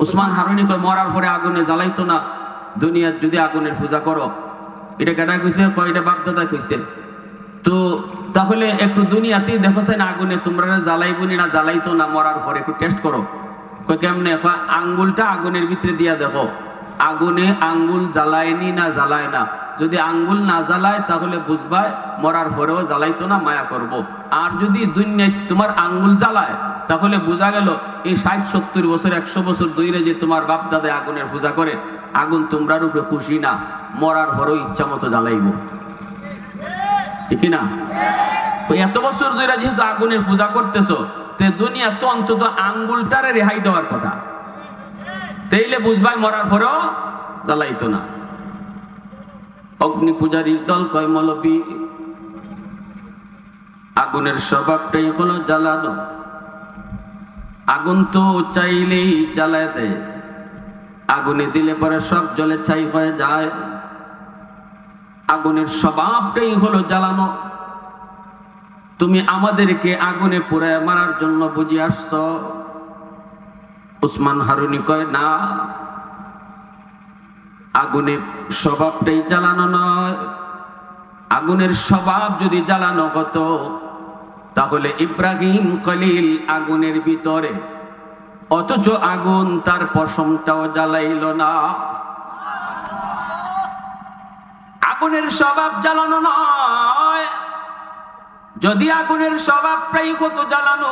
উসমান হারুনি কয় মরার পরে আগুনে জ্বালাইতো না, দুনিয়ার যদি আগুনের পূজা করো। এটা কেটা কইছে? কয় এটা বাপদাদা কইছে। তো তাহলে একটু দুনিয়াতেই দেখো না আগুনে তোমরা জ্বালাইবনি না জ্বালাইতো না মরার পরে, একটু টেস্ট করো। কয় কেমনে? কয় আঙ্গুলটা আগুনের ভিতরে দিয়া দেখো আগুনে আঙ্গুল জ্বালায়নি না জ্বালায় না। যদি আঙ্গুল না জ্বালায় তাহলে বুঝবা মরার পরেও জ্বালাইতো না, মায়া করব। আর যদি দুনিয়ায় তোমার আঙ্গুল জ্বালায় তাহলে বোঝা গেল এই 60-70 বছর 100 বছর ধরে যে তোমার বাপ দাদা আগুনের পূজা করে, আগুন তোমরা রূপে খুশি না, মরার পরেও ইচ্ছা মতো জ্বালাইব। ঠিক না? এত বছর ধরে যেহেতু আগুনের পূজা করতেছো, তে দুনিয়া তো অন্তত আঙ্গুলটারে রেহাই দেওয়ার কথা, তাইলে বুঝবাই মরার পরেও জ্বালাইতো না। অগ্নি পূজারীর দল কয় মৌলবী আগুনের স্বভাবটাই হলো জ্বালানো। আগুন তো চাইলেই জ্বালায় দেয়, আগুনে দিলে পরে সব জলে ছাই হয়ে যায়। আগুনের স্বভাবটাই হলো জ্বালানো। তুমি আমাদেরকে আগুনে পুড়ায় মারার জন্য বুঝি আসছ? উসমান হারুনি কয় না, আগুনের স্বভাবটাই জ্বালানো নয়। আগুনের স্বভাব যদি জ্বালানো হতো তাহলে ইব্রাহিম খলিল আগুনের ভিতরে, অথচ আগুন তার পশমটাও জ্বালাইল না। আগুনের স্বভাব জ্বালানো নয়। যদি আগুনের স্বভাবটাই হতো জ্বালানো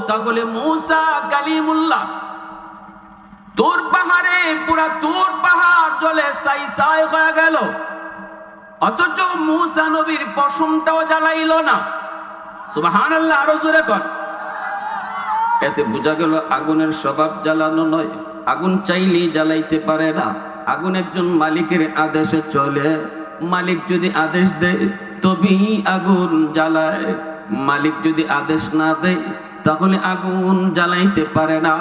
তাহলে মূসা কালিমুল্লাহ তুর পাহাড়ে পুরা তুর পাহাড় জ্বলে ছাই ছাই হয়ে গেল, অথচ মূসা নবীর পশমটাও জ্বালাইল না। সুবহানাল্লাহ, আরো জোরে কর। এতে বোঝা গেল আগুনের স্বভাব জ্বালানো নয়। আগুন চাইলেই জ্বালাইতে পারে না, আগুন একজন মালিকের আদেশে চলে। মালিক যদি আদেশ দেয় তবেই আগুন জ্বালায়, মালিক যদি আদেশ না দেয় তাহলে আগুন জ্বালাইতে পারে না।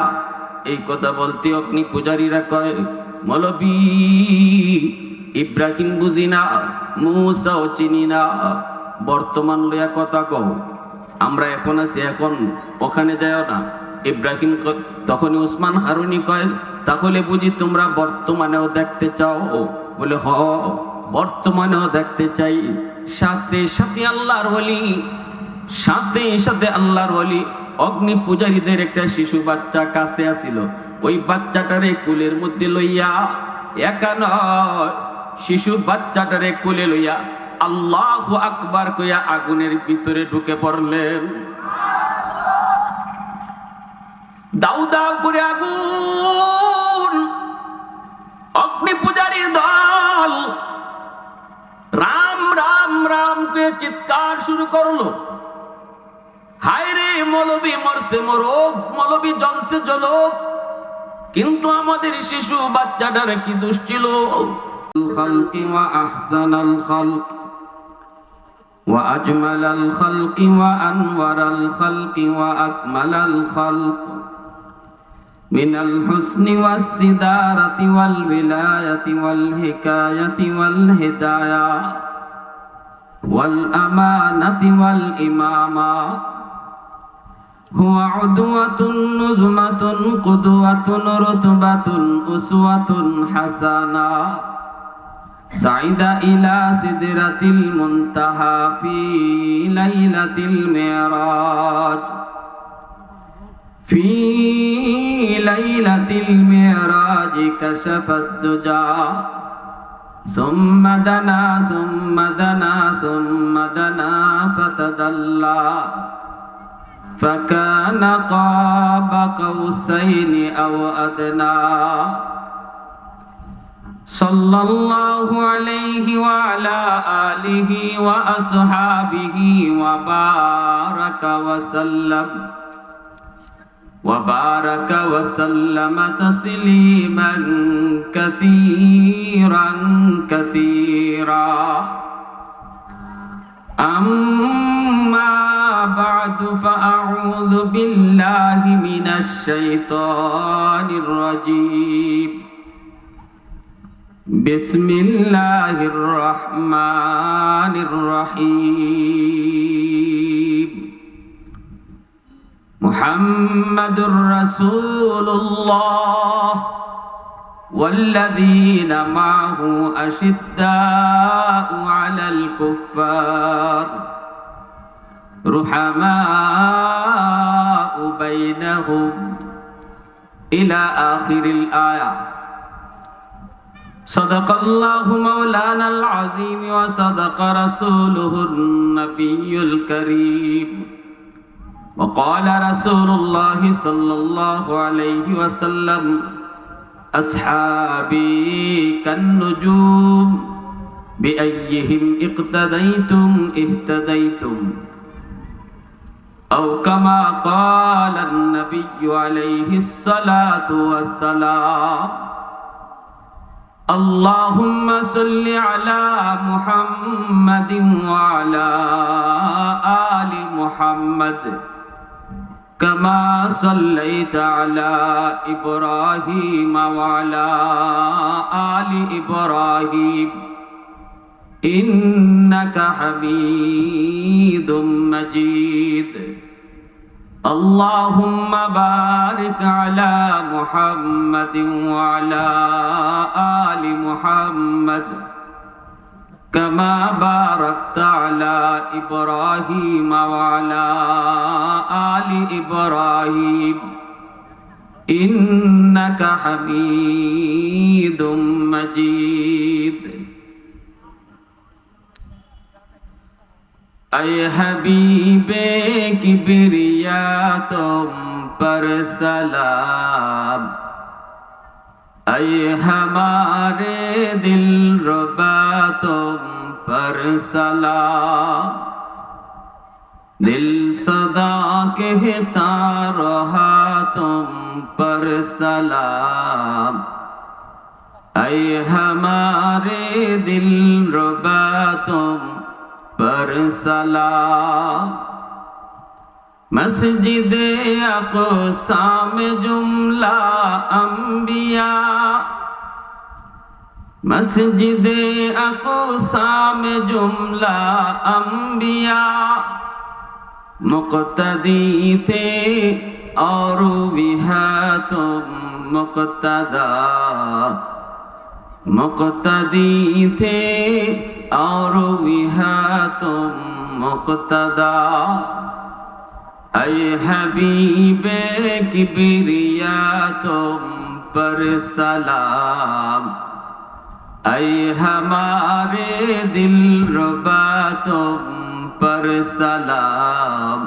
এই কথা বলতে অগ্নি পূজারীরা কয় মৌলবী ইব্রাহিম বুঝি না, মূসাও চিনি না, বর্তমান লইয়া কথা কও। আমরা এখন আছি, এখন ওখানে যাও না। ইব্রাহিম তখন উসমান হারুনি কয় তাহলে বুঝি তোমরা বর্তমানেও দেখতে চাও? বলে হ, বর্তমানেও দেখতে চাই। সাথে সাথে আল্লাহর ওলি, সাথে সাথে আল্লাহর ওলি অগ্নি পূজারীদের একটা শিশু বাচ্চা কাছে আসিল। ওই বাচ্চাটারে কুলের মধ্যে লইয়া, একা নয়, শিশু বাচ্চাটারে কুলে লইয়া আল্লাহু আকবার কইয়া আগুনের ভিতরে ঢুকে পড়লেন। দাউ দাউ করে আগুন। অগ্নি পূজারীর দল রাম রাম রাম কে চিৎকার শুরু করলো। হায় রে, মৌলবী মরছে মরুক, মৌলবী জ্বলছে জ্বলুক, কিন্তু আমাদের শিশু বাচ্চাটার কি দোষ ছিল? খালকি ওয়া আহসানাল খালক ওয়া আজমালাল খালকি ওয়া আনওয়ারাল খালকি ওয়া আকমালাল খালক মিনাল হুসনি ওয়াস সিদারাতি ওয়াল বিলায়াতি ওয়াল হিকায়াতি ওয়াল হিদায়া ওয়াল আমানাতি ওয়াল ইমামা হুয়া উদওয়াতুন নুজমাতুন কুদওয়াতুন রুতবাতুন উসওয়াতুন হাসানা সাইদা ইলা সিদরাতিল মুনতাহা ফি লাইলাতিল মিরাজ ফি লাইলাতিল মিরাজ কাশাফাত দুজা সুম্মা দানা সুম্মা দানা সুম্মা দানা ফাতাদাল্লা فكان قاب قوسين أو أدنى صلى الله عليه وعلى آله وأصحابه وبارك وسلم تسليما كثيرا كثيرا أما بعد فأعوذ بالله من الشيطان الرجيم بسم الله الرحمن الرحيم মুহাম্মাদুর রাসূলুল্লাহ والذين معه أشداء على الكفار رحماء بينهم إلى آخر الآية. صدق الله مولانا العظيم وصدق رسوله النبي الكريم. وقال رسول الله صلى الله عليه وسلم: أصحابي كالنجوم بأيهم اقتديتم اهتديتم، أو كما قال النبي عليه الصلاة والسلام. اللهم صل على محمد وعلى آل محمد كما صليت على إبراهيم وعلى آل إبراهيم إنك حميد مجيد. اللهم بارك على محمد وعلى آل محمد كما باركت على إبراهيم وعلى آل إبراهيم إنك حميد مجيد. اے حبیب کبریا تم پر سلام، اے ہمارے دل ربا تم پر سلام. دل صدا کہتا رہا تم پر سلام، اے ہمارے دل ربا تم پر سلام. مسجد اقصی میں جملہ انبیاء، مسجد اقصی میں جملہ انبیاء مقتدی تھے اور بھی ہے تم مقتدا. مقتدی تھے اور بھی ہے تم مقتدا. اے حبیب کبریا تم پر سلام، اے ہمارے دل ربا تم پر سلام.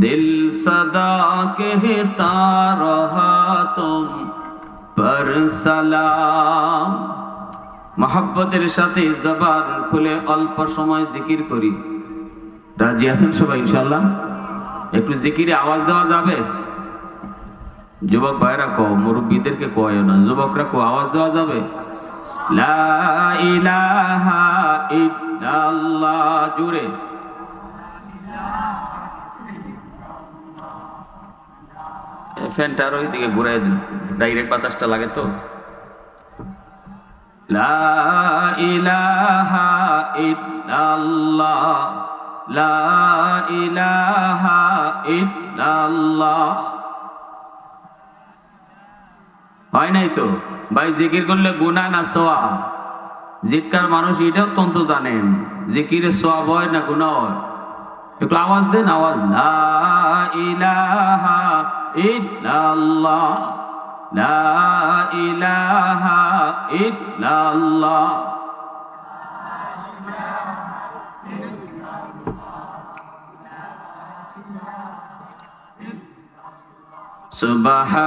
دل صدا کہتا رہا تم پر سلام. মহব্বতের সাথে জবান খুলে অল্প সময় জিকির করি। রাজি আছেন সবাই ইনশাআল্লাহ? একটু জিকিরে আওয়াজ দেওয়া যাবে? যুবক ভাইরা কও, মুরব্বীদেরকে কয় না, যুবকরা কও, আওয়াজ দেওয়া যাবে? লা ইলাহা ইল্লাল্লাহ জুড়ে। ফ্যানটার ওই দিকে ঘুরাই দিন, ডাইরেক্ট বাতাসটা লাগে তো। লা ইলাহা ইল্লাল্লাহ, লা ইলাহা ইল্লাল্লাহ। হয় নাই তো ভাই, জিকির করলে গুনাহ না সওয়াব? জিটকার মানুষ এটাও তন্ত জানেন, জিকিরে সওয়াব হয় না গুনাহ হয়? একটু আওয়াজ দেন, আওয়াজ। লা ইলাহা ইল্লাল্লাহ, লা ইলাহা ইল্লাল্লাহ।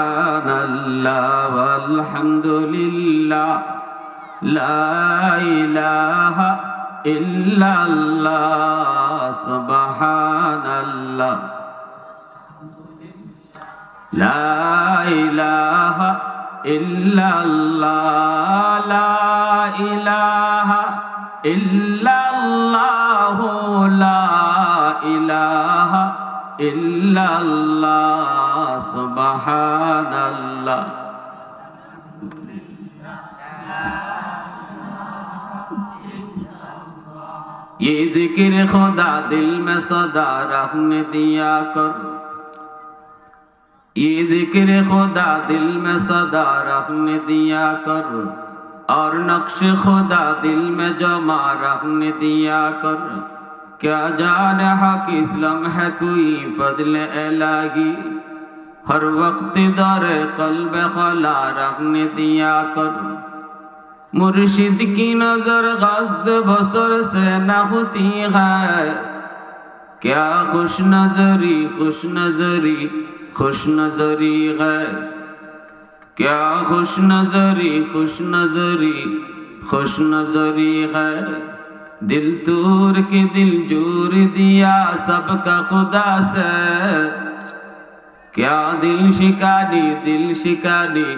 সুবহানাল্লাহ ওয়ালহামদুলিল্লাহ, লা ইলাহা ইল্লাল্লাহ। সুবহানাল্লাহ, লা ইলাহা ইল্লাল্লাহ, লা ইলাহা ইল্লাল্লাহ, লা ইলাহা ইল্লাল্লাহ। সুবহানাল্লাহ। ये जिक्र खुदा दिल में सदा रखने दिया कर, ये जिक्र खुदा दिल में सदा रखने दिया कर, और नक्श खुदा दिल में जमा रखने दिया कर। क्या जाने हक इस्लाम है कोई फजल इलाही, हर वक्त दर कल्ब खला रखने दिया कर। मुर्शिद की नजर गज़्ब बसर से न होती है, क्या खुश नजरी खुश नजरी खुश नजरी है। क्या खुश नजरी खुश नजरी खुश नजरी है। दिल तूर के दिल जोर दिया सबका खुदा से, क्या दिल शिकानी दिल शिकानी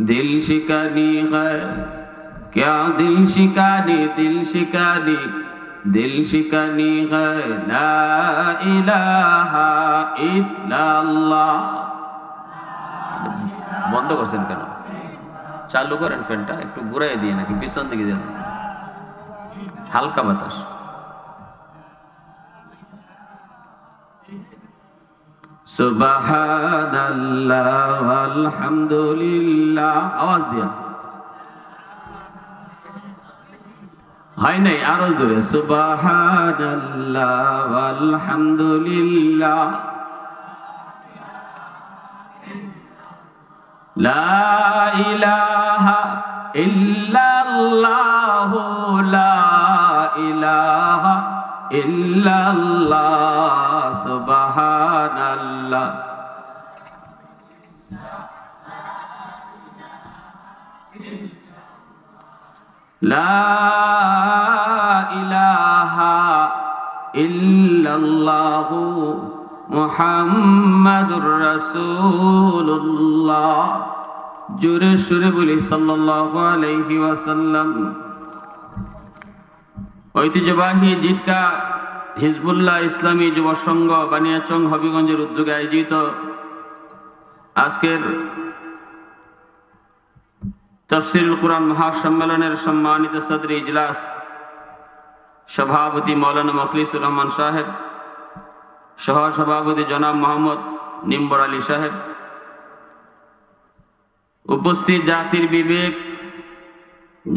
दिल शिकानी है। क्या दिल शिकानी दिल शिकानी दिल शिकानी है। ला इलाहा इल्लाल्लाह। বন্ধ করছেন কেন? চালু করেন ফ্যানটা, একটু ঘুরাই দিয়ে নাকি পিছন দিকে দেন, হালকা বাতাস। সুবহানাল্লাহ আলহামদুলিল্লাহ, আওয়াজ দিয়া হয় নাই, আরো জোরে। সুবহানাল্লাহ আলহামদুলিল্লাহ, লা ইলাহা ইল্লাল্লাহ, লা ইলাহা ইল্লাল্লাহ, সুবহানাল্লাহ। লা ইলাহা ইল্লাল্লাহ মুহাম্মাদুর রাসূলুল্লাহ। জোরে সুরে বলি সাল্লাল্লাহু আলাইহি ওয়াসাল্লাম। ঐতিহ্যবাহী জিটকা হিজবুল্লাহ ইসলামী যুব সংঘ বানিয়াচং হবিগঞ্জের উদ্যোগে আয়োজিত আজকের তাফসীরুল কুরআন মহাসম্মেলনের সম্মানিত সদরে ইজলাস সভাপতি মাওলানা মুখলিসুর রহমান সাহেব, সহ সভাপতি জনাব মোহাম্মদ নিম্বর আলী সাহেব, উপস্থিত জাতির বিবেক,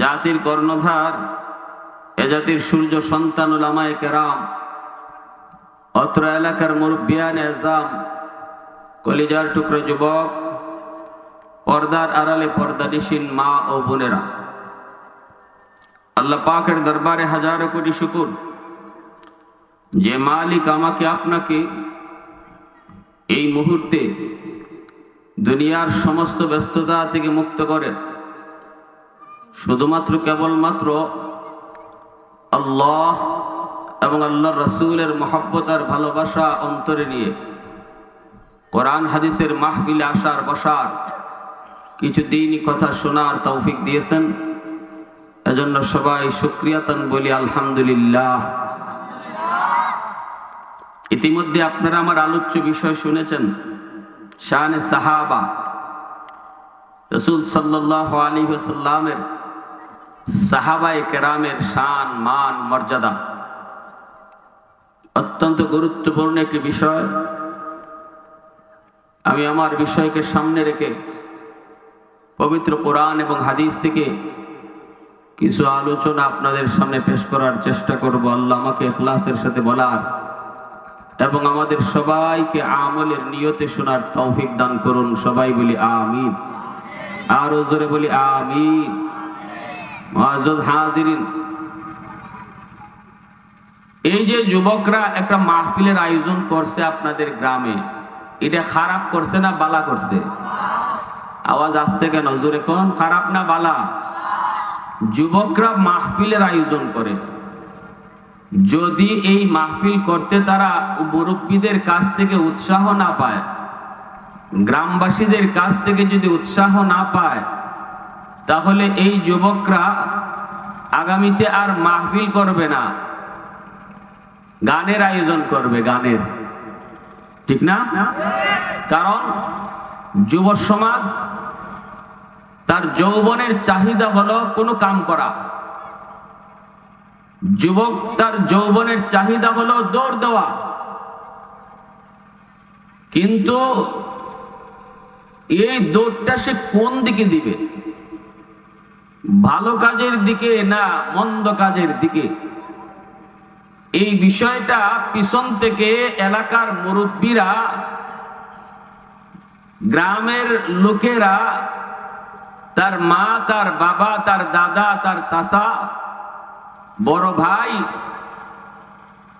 জাতির কর্ণধার, এ জাতির সূর্য সন্তান উলামায়ে কেরাম, অত্র এলাকার মুরব্বিয়ান এজাম, কলিজার টুকরো যুবক, পর্দার আড়ালে পর্দানিশীন মা ও বোনেরা, আল্লাহ পাকের দরবারে হাজারো কোটি শুকর যে মালিক আমাকে আপনাকে এই মুহূর্তে দুনিয়ার সমস্ত ব্যস্ততা থেকে মুক্ত করে শুধুমাত্র কেবলমাত্র আল্লাহ এবং আল্লাহর রাসূলের মহব্বত আর ভালোবাসা অন্তরে নিয়ে কোরআন হাদিসের মাহফিলে আসার বসার কিছু দিনই কথা শোনার তৌফিক দিয়েছেন। এজন্য সবাই শুকরিয়াতান বলি আলহামদুলিল্লাহ। ইতিমধ্যে আপনারা আমার আলোচ্য বিষয় শুনেছেন, শানে সাহাবা, রাসূল সাল্লাল্লাহু আলাইহি ওয়াসাল্লামের সাহাবায়ে কেরামের শান মান মর্যাদা অত্যন্ত গুরুত্বপূর্ণ একটি বিষয়। আমি আমার বিষয়কে সামনে রেখে পবিত্র কোরআন এবং হাদিস থেকে কিছু আলোচনা আপনাদের সামনে পেশ করার চেষ্টা করব। আল্লাহ আমাকে ইখলাসের সাথে বলার এবং আমাদের সবাইকে আমলের নিয়তে শোনার তৌফিক দান করুন। সবাই বলি আমিন, আর জোরে বলি আমিন। মুআজ্জাজ হাজিরিন, এই যে যুবকরা একটা মাহফিলের আয়োজন করছে আপনাদের গ্রামে, এটা খারাপ করছে না বালা করছে? আওয়াজ আসতে কেন? জোরে কোন, খারাপ না বালা? যুবকরা মাহফিলের আয়োজন করে, যদি এই মাহফিল করতে তারা মুরব্বীদের কাছ থেকে উৎসাহ না পায়, গ্রামবাসীদের কাছ থেকে যদি উৎসাহ না পায়, তাহলে এই যুবকরা আগামীতে আর মাহফিল করবে না, গানের আয়োজন করবে, গানের। ঠিক না? কারণ যুব সমাজ তার যৌবনের চাহিদা হলো কোনো কাম করা। যুবক তার যৌবনের চাহিদা হলো দৌড় দেওয়া। কিন্তু এই দৌড়টা সে কোন দিকে দিবে, ভালো কাজের দিকে না মন্দ কাজের দিকে? এই বিষয়টা পিছন থেকে এলাকার মুরব্বীরা, গ্রামের লোকেরা, তার মা, তার বাবা, তার দাদা, তার চাচা, বড় ভাই,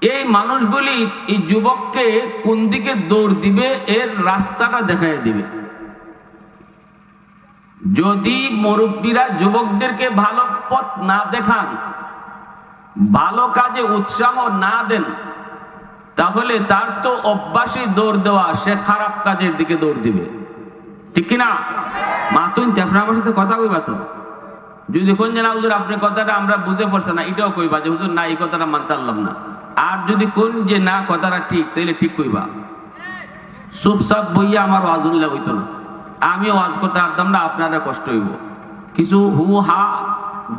এই মানুষগুলি এই যুবককে কোন দিকে দৌড় দিবে এর রাস্তাটা দেখায় দিবে। যদি মুরব্বীরা যুবকদেরকে ভালো পথ না দেখান, ভালো কাজে উৎসাহ না দেন, তাহলে তার তো অভ্যাসই দৌড় দেওয়া, সে খারাপ কাজের দিকে দৌড় দিবে। ঠিক কিনা? মাতুন আপনার সাথে কথা কইবা তো, যদি কোন জানা হুজুর আপনি কথাটা আমরা বুঝে পড়ছে না, এটাও কইবা যে হুজুর না এই কথাটা মানতে পারলাম না। আর যদি কোন যে না কথাটা ঠিক, তাহলে ঠিক কইবা। চুপচাপ বইয়া আমার ওয়াজ উনলে হইতো না, আমিও ওয়াজ করতে পারতাম না, আপনারা কষ্ট হইব। কিছু হু হা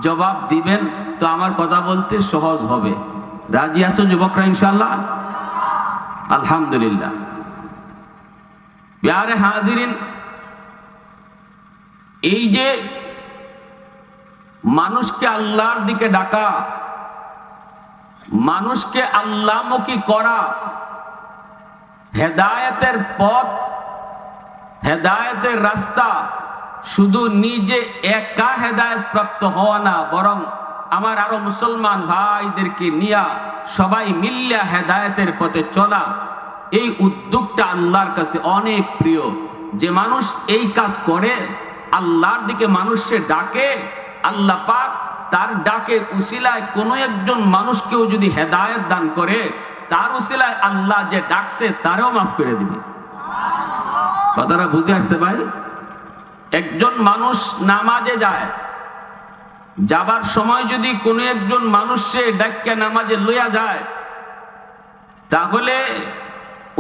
জবাব দিবেন তো আমার কথা বলতে সহজ হবে। রাজি আছো যুবকরা ইনশাআল্লাহ? আলহামদুলিল্লাহ। প্যারে হাজিরিন, এই যে মানুষকে আল্লাহর দিকে ডাকা, মানুষকে আল্লাহমুখী করা, হেদায়েতের পথ, হেদায়েতের রাস্তা, শুধু নিজে একা হেদায়েত প্রাপ্ত হওয়া না, বরং আমার আরো মুসলমান ভাইদেরকে নিয়া সবাই মিল্লা হেদায়েতের পথে চলা, এই উদ্যোগটা আল্লাহর কাছে অনেক প্রিয়। যে মানুষ এই কাজ করে, আল্লাহর দিকে মানুষকে ডাকে, আল্লাহ পাক তার ডাকের উসিলায় কোনো একজন মানুষকেও যদি হেদায়েত দান করে, তার উসিলায় আল্লাহ যে ডাকছে তারও মাফ করে দিবে। কথাটা বুঝে আসছে ভাই? একজন মানুষ নামাজে যায়, যাবার সময় যদি কোনো একজন মানুষকে ডাক্কে নামাজে লইয়া যায়, তাহলে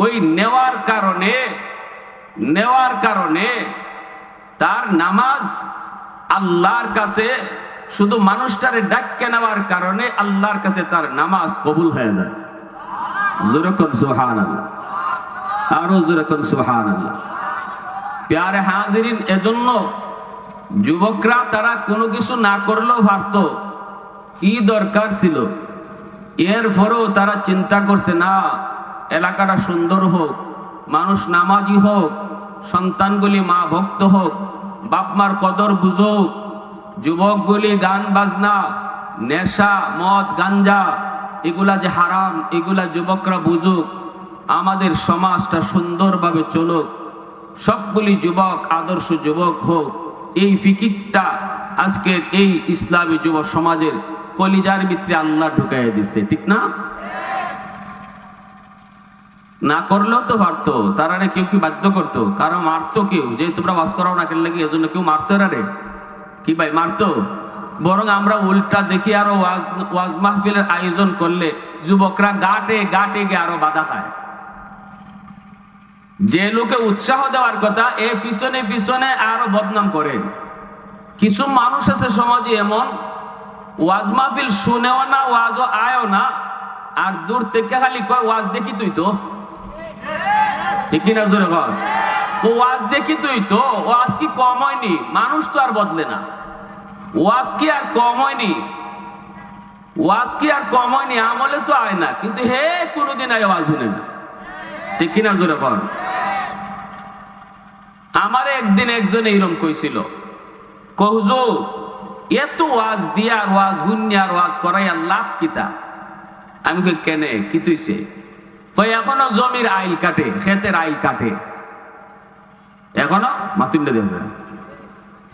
ওই নেওয়ার কারণে তার নামাজ আল্লাহর কাছে, শুধু মানুষটারে ডাক্কে নেওয়ার কারণে আল্লাহর কাছে তার নামাজ কবুল হয়ে যায়। জোরে কোন সুবহানাল্লাহ, আরো জোরে কোন সুবহানাল্লাহ। প্যারে হাজিরিন, এজন্য যুবকরা তারা কোনো কিছু না করলেও পারতো, কি দরকার ছিল, এরপরেও তারা চিন্তা করছে না এলাকাটা সুন্দর হোক, মানুষ নামাজি হোক, সন্তানগুলি মা ভক্ত হোক, বাপ মার কদর বুঝুক, যুবকগুলি গান বাজনা, নেশা, মদ, গাঞ্জা এগুলা যে হারাম, এগুলা যুবকরা বুঝুক, আমাদের সমাজটা সুন্দরভাবে চলুক, সবগুলি যুবক আদর্শ যুবক হোক, এই ফিকিরটা আজকের এই ইসলামী যুব সমাজের কলিজার ভিতরে আল্লাহ ঢুকাইয়া দিছে। ঠিক না? না করলেও তো পারতো, তারা কেউ কি বাধ্য করতো, কারণ মারতো কেউ, যে তোমরা ওয়াজ করাও না কেন লাগে, এজন্য কেউ মারতো রে কি ভাই, মারতো? বরং আমরা উল্টা দেখি, আরো ওয়াজ মাহফিলের আয়োজন করলে যুবকরা গাটে গিয়ে আরো বাধা খায়। যে লোকে উৎসাহ দেওয়ার কথা, এ পিছনে পিছনে আরো বদনাম করে। কিছু মানুষ আছে সমাজে এমন, ওয়াজ মাহফিল শুনেও না, ওয়াজও আয়ও না, আর দূর থেকে খালি কয় ওয়াজ দেখি তুই তো, ঠিক কিনা জোরে বল, ওয়াজ দেখি তুই তো, ওয়াজ কি কম হয়নি? মানুষ তো আর বদলে না, ওয়াজ কি আর কম হয়নি? ওয়াজ কি আর কম হয়নি? আমলে তো আয় না, কিন্তু হে কোনোদিন আয় ওয়াজ শুনে না, ঠিক কিনা জোরে বল। আমার একদিন একজন এইরকম কইছিল, হুজুর এত ওয়াজ দিয়া আর ওয়াজ হুন্নি আর ওয়াজ করাই আর লাভ কিতা? আমি কই কেনে, কি তুইছে? কই এখনো জমির আইল কাটে, ক্ষেতের আইল কাটে, এখনো মাতুন্ডে দেবে।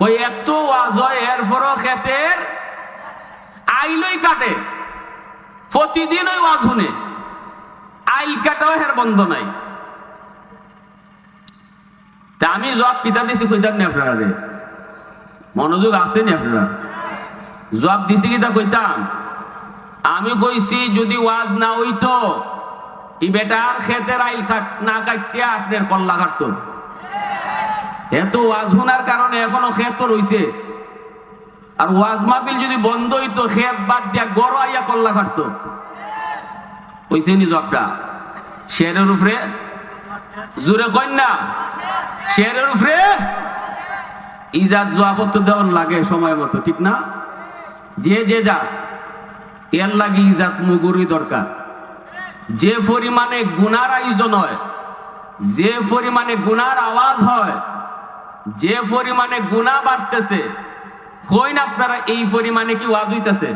কই এত ওয়াজ হয়, এরপরও ক্ষেতের আইলই কাটে, প্রতিদিন ওই ওয়াজ শুনে, আইল কাটাও হের বন্ধ নাই। তা আমি জবাব কিতা দিছি কইতাম নি আপনারা? রে মনোযোগ আসেনি আপনারা? জবাব দিছি কিতা কইতাম? আমি কইছি যদি ওয়াজ না হইতো, ই বেটার ক্ষেতের আইল না কাটিয়া আপনার কল্লা কাটতো। এত ওয়াজ শোনার কারণে এখনো ক্ষেত রইছে, আর ওয়াজ মাহফিল যদি বন্ধ হইতো, ক্ষেত বাদ দিয়া গড় আইয়া কল্লা কাটতো। কইছে নি জবাবটা? শেরের উপরে জোরে কইন না, শেরের উপরে ইজাত জবাবত দেওয়ার লাগে সময় মতো, ঠিক না? যে যে জাত এর লাগে ইজাত মুগুরই দরকার। যে পরিমাণে গুনার আয়োজন হয়, যে পরিমাণে গুনার আওয়াজ হয়, যে পরিমাণে গুনাহ বাড়তেছে, কইন আপনারা এই পরিমাণে কি ওয়াজ হইতেছে?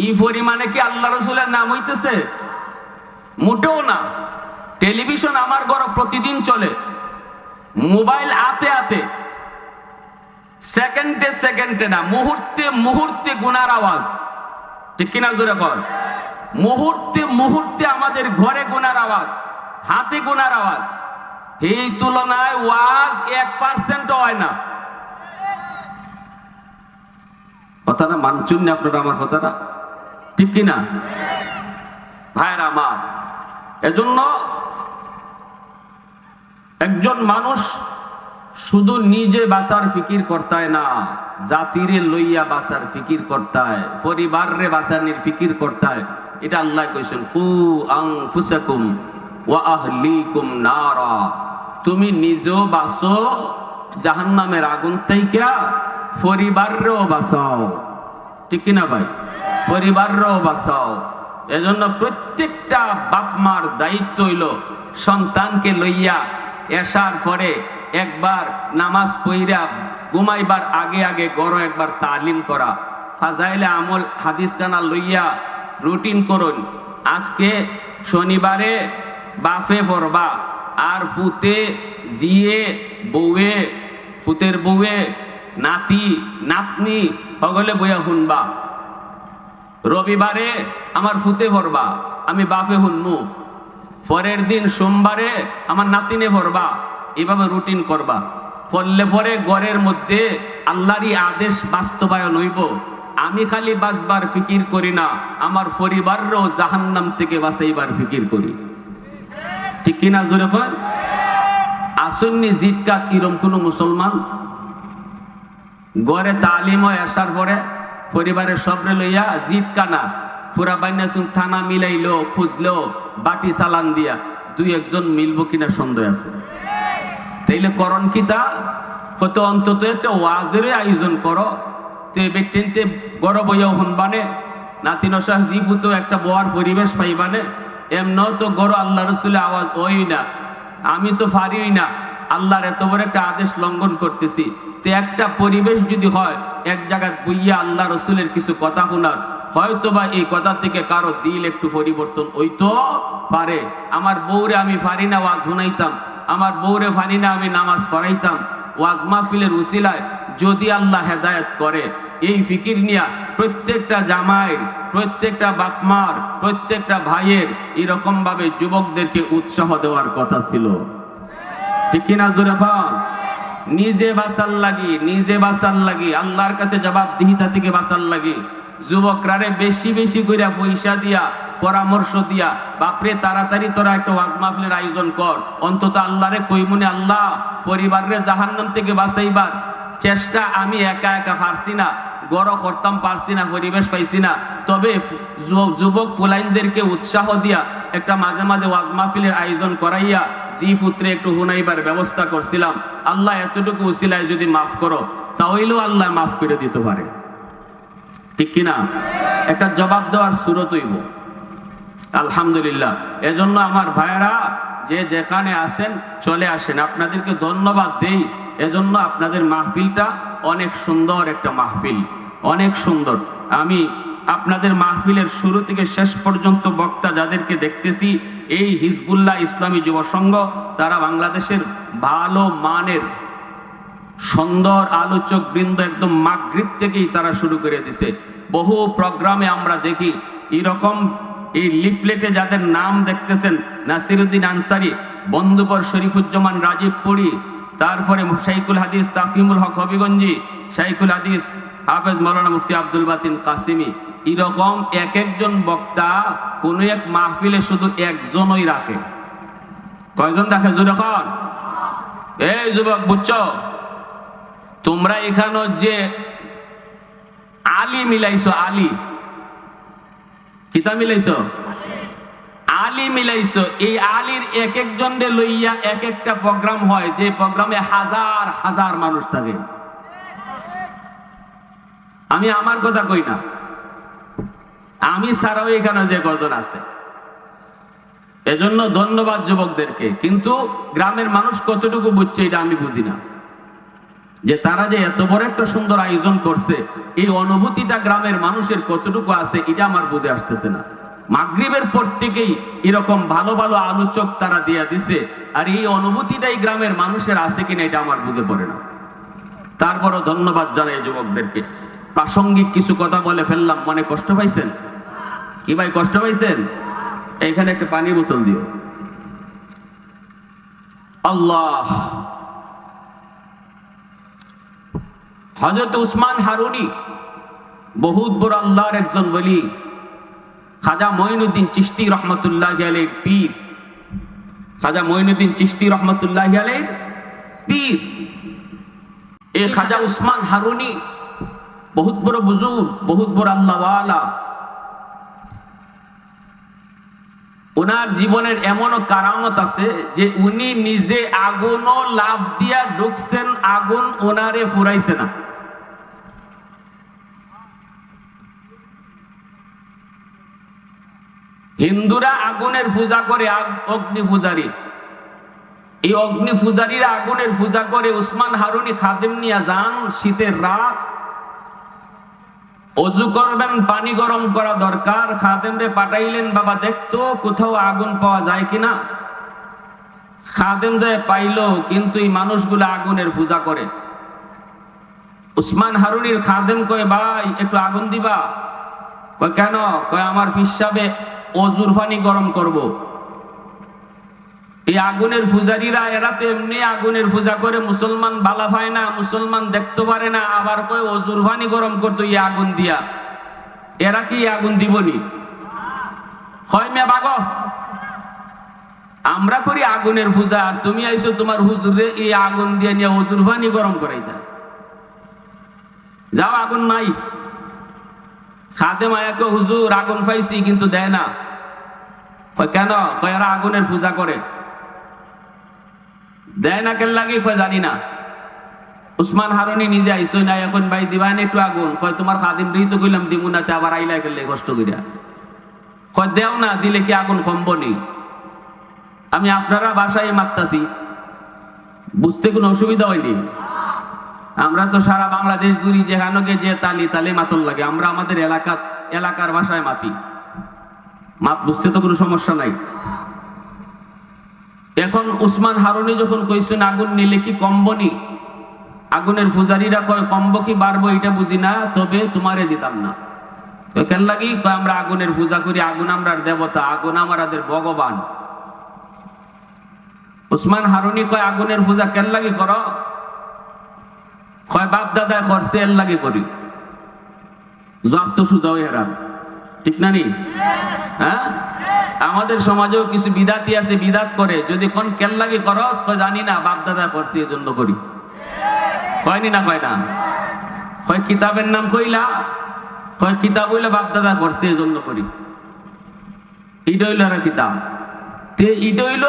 এই পরিমাণে কি আল্লাহ রাসূলের নাম হইতেছে? মোটেও না। টেলিভিশন আমার ঘরে প্রতিদিন চলে, মোবাইল আতে আতে, সেকেন্ডে সেকেন্ডে না, মুহূর্তে মুহূর্তে গুনার আওয়াজ, ঠিক কিনা জোরে বল? মুহূর্তে মুহূর্তে আমাদের ঘরে গুনার আওয়াজ, হাতে গুনার আওয়াজ। এই তুলনায় ওয়াজ 1% হয় না। কথাটা মানছেন না আপনারা আমার কথাটা, ঠিক কিনা ভাইরা আমার? এজন্য একজন মানুষ শুধু নিজে বাঁচার ফিকির করতায় না, জাতিরে লইয়া বাঁচার ফিকির করতায়, পরিবারে বাঁচানির ফিকির করতায়। এটা আল্লাহ কইছেন, কু আনফুসাকুম ওয়া আহলিকুম নারা। তুমি নিজেও বাঁচো জাহান্নামের আগুন থেকে, পরিবারও বাঁচাও, ঠিক কিনা ভাই? পরিবারও বাঁচাও। এজন্য প্রত্যেকটা বাপ মার দায়িত্ব হইল সন্তানকে লইয়া এসার পরে একবার নামাজ পড়িয়া ঘুমাইবার আগে আগে গড় একবার তালিম করা, ফাজাইলে আমল হাদিস কানা লইয়া রুটিন করুন। আজকে শনিবারে বাফে পড়বা, আর ফুতে জিয়ে বউয়ে, ফুতের বউয়ে, নাতি নাতনি সকলে বইয়া শুনবা। রবিবারে আমার ফুতে পড়বা, আমি বাপে শুনমু। পরের দিন সোমবারে আমার নাতিনে পড়বা। এভাবে রুটিন করবা। করলে পরে ঘরের মধ্যে আল্লাহরই আদেশ বাস্তবায়ন হইব। আমি খালি বাঁচবার ফিকির করি না, আমার পরিবারও জাহান্নাম থেকে বাঁচাইবার ফিকির করি, ঠিক কিনা জোরে কর? আসন্নি জিটকাত কিরম কোন মুসলমান গড়ে তালিম হয় আসার পরে পরিবারের সবরে লইয়া জিটকানা পুরা বাইনা শুন থানা মিলাইলো, খুঁজলো, বাটি চালান দিয়া দুই একজন মিলবো কিনা সন্দেহ আছে। তাইলে করণ কিতা হয়তো অন্তত একটা ওয়াজের আয়োজন করো। তো এই ব্যক্তিতে গড় বইয়াও শুনবানে, নাতি নশাহ জিফুতো একটা বয়ার পরিবেশ পাইবানে। এমন তো গড় আল্লাহ রসুলের আওয়াজ ওই না, আমি তো পারিই না, আল্লাহর এত বড় একটা আদেশ লঙ্ঘন করতেছি। তো একটা পরিবেশ যদি হয় এক জায়গায় বইয়া আল্লাহ রসুলের কিছু কথা শোনার, হয়তো বা এই কথা থেকে কারো দিল একটু পরিবর্তন হইতো পারে। আমার বউরে আমি পারি না ওয়াজ শোনাইতাম, আমার বউরে পারি না আমি নামাজ পড়াইতাম। ওয়াজ মাহফিলের উসিলায় যদি আল্লাহ হেদায়েত করে, এই ফিকির নিয়া প্রত্যেকটা জামাইয়ের, প্রত্যেকটা বাপমার, প্রত্যেকটা ভাইয়ের এরকম ভাবে যুবকদেরকে উৎসাহ দেওয়ার কথা ছিল, ঠিক কিনা জোরে বল? নিজে বাঁচার লাগি, নিজে বাঁচার লাগি, আল্লাহর কাছে জবাবদিহিতা থেকে বাঁচার লাগি যুবকরারে বেশি বেশি করে পয়সা দিয়া, পরামর্শ দিয়া, বাপরে তাড়াতাড়ি তোরা একটা ওয়াজ মাহফিলের আয়োজন কর, অন্তত আল্লাহরে কইমুনে আল্লাহ পরিবারে জাহান্নাম থেকে বাঁচাইবার চেষ্টা আমি একা একা পারছি না, গড় করতাম পারছি না, পরিবেশ পাইছি না। তবে যুবক পোলাইনদেরকে উৎসাহ দিয়া একটা মাঝে মাঝে ওয়াজ মাহফিলের আয়োজন করাইয়া জি পুত্রে একটু হুনাইবার ব্যবস্থা করছিলাম। আল্লাহ এতটুকু উসিলায় যদি মাফ করো, তাহলেও আল্লাহ মাফ করে দিতে পারে, ঠিক কিনা? একটা জবাব দেওয়ার সুরত হইব। আলহামদুলিল্লাহ। এজন্য আমার ভাইয়েরা যে যেখানে আসেন চলে আসেন, আপনাদেরকে ধন্যবাদ দেই। এজন্য আপনাদের মাহফিলটা অনেক সুন্দর একটা মাহফিল, অনেক সুন্দর। আমি আপনাদের মাহফিলের শুরু থেকে শেষ পর্যন্ত বক্তা যাদেরকে দেখতেছি, এই হিজবুল্লাহ ইসলামী যুব সংঘ, তারা বাংলাদেশের ভালো মানের সুন্দর আলোচক বৃন্দ একদম মাগরিব থেকেই তারা শুরু করে দিছে। বহু প্রোগ্রামে আমরা দেখি এরকম, এই লিফলেটে যাদের নাম দেখতেছেন, নাসিরউদ্দিন আনসারী, বন্ধুবর শরীফুজ্জামান রাজীবপুরী, তারপরে শাইখুল হাদিস তাফহিমুল হক হবিগঞ্জি, শাইখুল হাদিস হাফেজ মাওলানা মুফতি আব্দুল বাতিন কাসিমি, এরকম এক একজন বক্তা কোন এক মাহফিলে শুধু একজনই রাখে। কয়জন রাখে যখন? এই যুবক বুঝছো, তোমরা এখানে যে আলী মিলাইছো, আলী কিতা মিলাইছো? আলী মিলাইছো, এই আলীর এক একজনরে লইয়া এক একটা প্রোগ্রাম হয়, যে প্রোগ্রামে হাজার হাজার মানুষ থাকে। আমি আমার কথা কই না, আমি ছাড়াও এখানে যে কজন আছে। এজন্য ধন্যবাদ যুবকদেরকে। কিন্তু গ্রামের মানুষ কতটুকু বুঝছে এটা আমি বুঝি না, যে তারা যে এত বড় একটা সুন্দর আয়োজন করছে, এই অনুভূতিটা গ্রামের মানুষের কতটুকু আছে এটা আমার বুঝে আসতেছে না। মাগরিবের পর থেকেই এরকম ভালো ভালো আলোচক তারা দিয়া দিছে, আর এই অনুভূতিটাই গ্রামের মানুষের আছে কিনা এটা আমার বুঝে পড়ে না। তারপরও ধন্যবাদ জানাই যুবকদেরকে। প্রাসঙ্গিক কিছু কথা বলে ফেললাম, মনে কষ্ট পাইছেন কি ভাই? কষ্ট পাইছেন? এইখানে একটা পানি বোতল দিও। আল্লাহ, হযরত উসমান হারুনি বহুত বড় আল্লাহর একজন ওলি, খাজা মঈনুদ্দিন চিশতি রহমতুল্লাহি আলাইহির পীর। খাজা মঈনুদ্দিন চিশতি রহমতুল্লাহি আলাইহির পীর এই খাজা উসমান হারুনি বহুত বড় বুজুর্গ, বহুত বড় আল্লাহওয়ালা। ওনার জীবনের এমনও কারামত আছে যে উনি নিজে আগুনও লাফ দিয়া ঢুকছেন, আগুন ওনারে ফুরাইছে না। হিন্দুরা আগুনের পূজা করে, অগ্নি পূজারী। এই অগ্নি পূজারীরা আগুনের পূজা করে। উসমান হারুনি খাদেম নিয়ে যান, শীতের রাত, অজু করবেন, পানি গরম করা দরকার। খাদেমরে পাঠাইলেন, বাবা দেখতো কোথাও আগুন পাওয়া যায় কিনা। খাদেম যায় পাইলো, কিন্তু এই মানুষগুলো আগুনের পূজা করে। উসমান হারুনির খাদেম কয়, ভাই একটু আগুন দিবা? কয় কেন? কয় আমার পিসাবে অজুর পানি গরম করব। এই আগুনের পূজারীরা, এরা তো এমনি আগুনের পূজা করে, মুসলমান বালা পায় না, মুসলমান দেখতে পারে না, আবার কয় অজুর পানি গরম করতো এই আগুন দিয়া। এরা কি আগুন দিবনি? হয় মে বাগো, আমরা করি আগুনের পূজা, আর তুমি আইছো তোমার হুজুরে এই আগুন দিয়ে নিয়ে অজুর পানি গরম করাইতা। যাও, আগুন নাই। খাদেম আয়াকে, হুজুর আগুন পাইছি কিন্তু দেয় না। কয় কেন? কয় এরা আগুনের পূজা করে। দেয় না কেন লাগে? কয় জানি না। উসমান হারুনি নিজে আইসই না, এখন ভাই দিবান একটু আগুন। কয় তোমার খাদিম রেই তো কইলাম দিমু না, আবার আইলা গেলে কষ্ট করিয়া। কয় দেও না, দিলে কি আগুন কমবনি? আমি আপনারা বাসায় মারতাছি, বুঝতে কোনো অসুবিধা হয়নি। আমরা তো সারা বাংলাদেশ ঘুরি, যেখানে যে তালি তালে মাতন লাগে। আমরা আমাদের এলাকার ভাষায় মাতি, বুঝতে তো কোনো সমস্যা নাই। এখন উসমান হারুনি যখন কইছেন আগুন নিলে কি কমবনি, আগুনের পূজারীরা কয় কমব কি বাড়বো এটা বুঝি না, তবে তোমারে দিতাম না। কেন লাগি? কয় আমরা আগুনের পূজা করি, আগুন আমরার দেবতা, আগুন আমাদের ভগবান। উসমান হারুনি কয় আগুনের পূজা কেন লাগি করো? কয় বাপ দাদা করছে, এর লাগে করি। জবাব তো সুজাও হেরাম, ঠিক না নি? হ্যাঁ, আমাদের সমাজেও কিছু বিদাতি আছে, বিদাত করে। যদি কোন কেন লাগে করস, কয় জানি না, বাপ দাদা করছে এই জন্য করি। কয়নি না? কয় না? কয় কিতাবের নাম কইলা? কয় কিতাব হইলে বাপ দাদা করছে এই জন্য করি। ইটা হইল আর কিতাব। ইটা হইল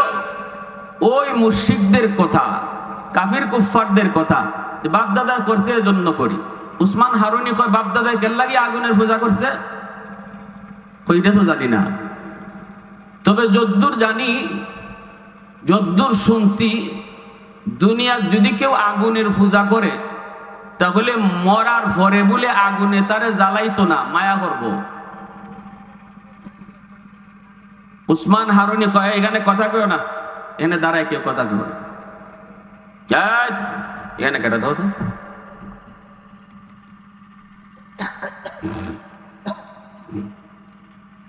ওই মুশরিকদের কথা, কাফির কুফফারদের কথা, বাপ দাদা করছে এই জন্য করি। উসমান হারুনি কয় বাপ দাদা কেন লাগে আগুনের পূজা করছে? কইটা তো জানি না, তবে যদ্দূর জানি, যদ্দূর শুনছি, দুনিয়ার যদি কেউ আগুনের পূজা করে, তাহলে মরার পরে বলে আগুনে তারে জ্বালাইতো না, মায়া করব। উসমান হারুনি কয় এখানে কথা কেউ না, এখানে দাঁড়ায় কেউ কথা কেউ না, এখানে কেটে দাও।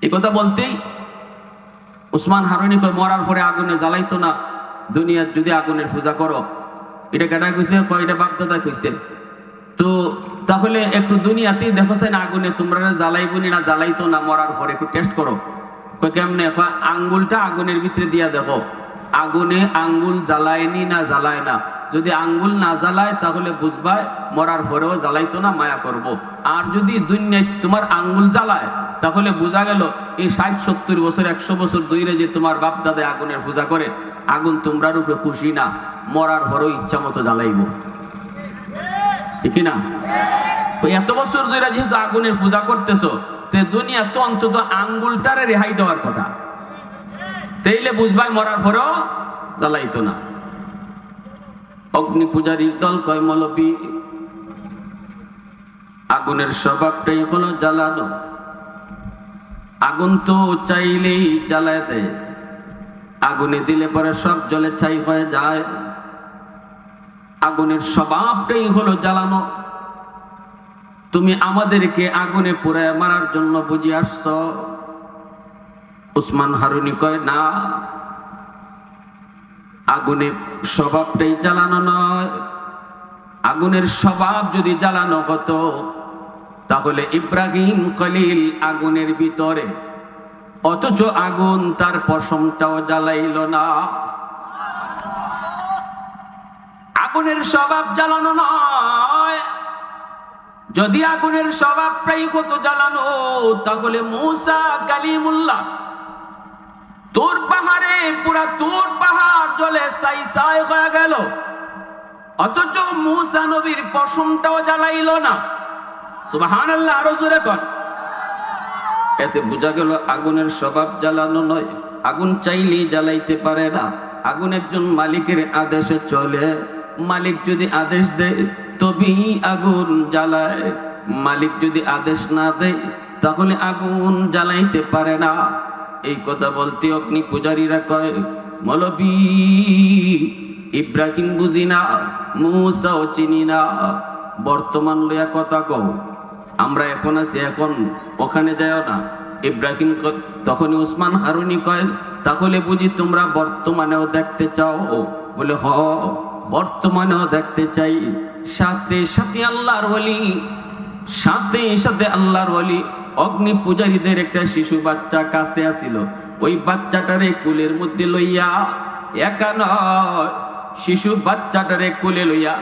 এই কথা বলতেই উসমান হারুনি কয় মরার পরে আগুনে জ্বালাইতো না, দুনিয়ার যদি আগুনের পূজা করো। এটা কেটা কইছে? কয় এটা বাপদাদা কইছে। তো তাহলে একটু দুনিয়াতেই দেখো চাই না আগুনে তোমরা জ্বালাইবনি না জ্বালাইতো না, মরার পরে একটু টেস্ট করো। কয় কেমনে? কয় আঙ্গুলটা আগুনের ভিতরে দিয়া দেখো, আগুনে আঙ্গুল জ্বালায়নি না জ্বালায় না। যদি আঙ্গুল না জ্বালায় তাহলে বুঝবাই মরার পরেও জ্বালাইতো না, মায়া করব। আর যদি দুনিয়ায় তোমার আঙ্গুল জ্বালায় তাহলে বোঝা গেল এই 60-70 বছর 100 বছর ধরে যে তোমার বাপ দাদা আগুনের পূজা করে, আগুন তোমরা রূপে খুশি না, মরার পরেও ইচ্ছা মতো জ্বালাইব, ঠিক না? এত বছর ধরে যেহেতু আগুনের পূজা করতেছো, তে দুনিয়া তো অন্তত আঙ্গুলটারে রেহাই দেওয়ার কথা, তাইলে বুঝবাই মরার পরেও জ্বালাইতো না। অগ্নি পূজারীর দল কয় মৌলবী আগুনের স্বভাবটাই হলো জ্বালানো, আগুন তো চাইলেই জ্বালায় দেয়, আগুনে দিলে পরে সব জলে ছাই হয়ে যায়, আগুনের স্বভাবটাই হলো জ্বালানো। তুমি আমাদেরকে আগুনে পুড়ায় মারার জন্য বুঝি আসছ? উসমান হারুনি কয় না, আগুনের স্বভাবটাই জ্বালানো নয়, আগুনের স্বভাব যদি জ্বালানো হতো তাহলে ইব্রাহিম খলিল আগুনের ভিতরে, অথচ আগুন তার পশমটাও জ্বালাইল না। আগুনের স্বভাব জ্বালানো নয়, যদি আগুনের স্বভাবটাই হতো জ্বালানো তাহলে মূসা কালিমুল্লাহ তুর পাহাড়ে পুরা তুর পাহাড় জ্বলে ছাই ছাই হয়ে গেল, অথচ মূসা নবীর পশমটাও জ্বালাইল না। সুবহানাল্লাহ, আরো জোরে কর। এতে বোঝা গেল আগুনের স্বভাব জ্বালানো নয়, আগুন চাইলেই জ্বালাইতে পারে না, আগুন একজন মালিকের আদেশে চলে, মালিক যদি আদেশ দেয় তবেই আগুন জ্বালায়, মালিক যদি আদেশ না দেয় তাহলে আগুন জ্বালাইতে পারে না। এই কথা বলতে অগ্নি পূজারীরা কয় মৌলবী ইব্রাহিম বুঝি না, মূসাও চিনি না, বর্তমান লইয়া কথা কও, আমরা এখন আছি, এখন ওখানে যাও না। ইব্রাহিম তখনই উসমান হারুনি কয় তাহলে বুঝি তোমরা বর্তমানেও দেখতে চাও? বলে হ, বর্তমানেও দেখতে চাই। সাথে সাথে আল্লাহর ওলি, সাথে সাথে আল্লাহর ওলি অগ্নি পূজারীদের একটা শিশু বাচ্চা কাছে আসিল, ওই বাচ্চাটারে কুলের মধ্যে লইয়া, একা নয়, শিশু বাচ্চাটারে কুলে লইয়া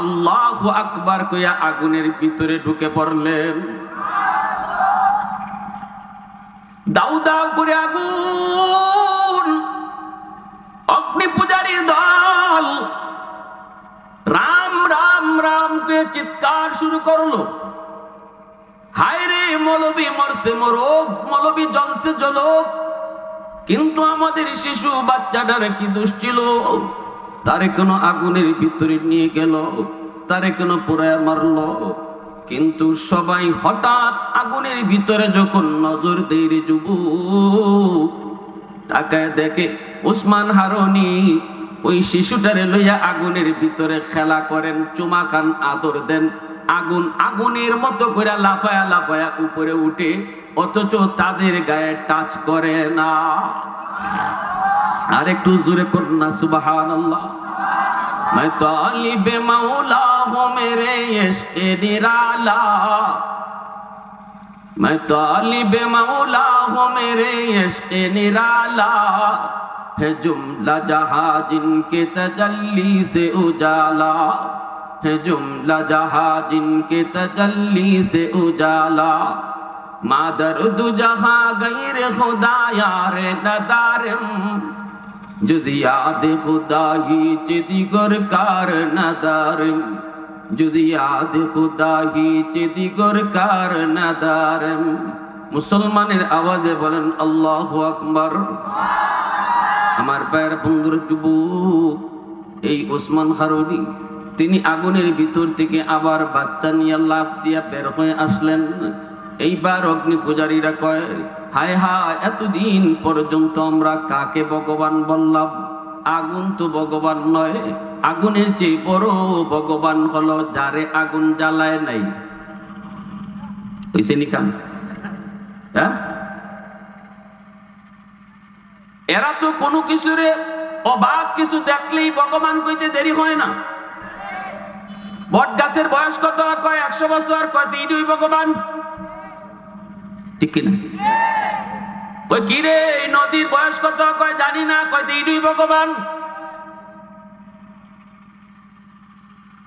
আল্লাহু আকবার কইয়া আগুনের ভিতরে ঢুকে পড়লেন। দাউ দাউ করে আগুন, অগ্নি পূজারীর দল রাম রাম রাম কে চিৎকার শুরু করলো। হায় রে, মৌলবী মরছে মরুক, মৌলবী জ্বলছে জ্বলুক, কিন্তু আমাদের শিশু বাচ্চাটার কি দোষ ছিল? তারে কেন আগুনের ভিতরে নিয়ে গেল, তারে কেন পুরায় মারলো? কিন্তু সবাই হঠাৎ আগুনের ভিতরে যখন নজর দেয় রে যুবক, তাকায় দেখে উসমান হারুনি ওই শিশুটারে লইয়া আগুনের ভিতরে খেলা করেন, চুমা খান, আদর দেন, আগুন আগুনের মতো করে লাফায়া লাফায়া উপরে উঠে, অথচ তাদের গায়ে টাচ করে না। আর একটু জোরে করুন না সুবহানাল্লাহ। मैं तालिब मौला हूँ मेरे इश्क़ निराला, मैं तालिब मौला हूँ मेरे इश्क़ निराला, है जुमला जहाँ जिनके तजल्ली से उजाला, है जुमला जहाँ जिनके तजल्ली से उजाला, मादर दु जहाँ गैर खुदा यार नदारम, যদি याद खुदा ही चिदिगर कार नदारम, যদি याद खुदा ही चिदिगर कार नदारम। মুসলমানের আওয়াজে বলেন আল্লাহু আকবার। আমার ভাইয়ের বন্ধুর যুবক, এই ওসমান হারুনি তিনি আগুনের ভিতর থেকে আবার বাচ্চা নিয়ে লাফ দিয়া বের হয়ে আসলেন। এইবার অগ্নি পূজারীরা কয় হায় হায়, এতদিন পর্যন্ত আমরা কাকে ভগবান বললাম? আগুন তো ভগবান নয়, আগুনের চেয়ে বড় ভগবান হলো যারে আগুন জ্বালায় নাই। হইছে নি কাম? হ্যাঁ, এরা তো কোনো কিছুরে অবাক কিছু দেখলেই ভগবান কইতে দেরি হয় না। বট গাছের বয়স কত? কয় 100 বছর, কয় এইটাই ভগবান, ঠিক কিনা? কই কি রে, নদীর বয়স কত? কয় জানি না, কয় এইটাই ভগবান।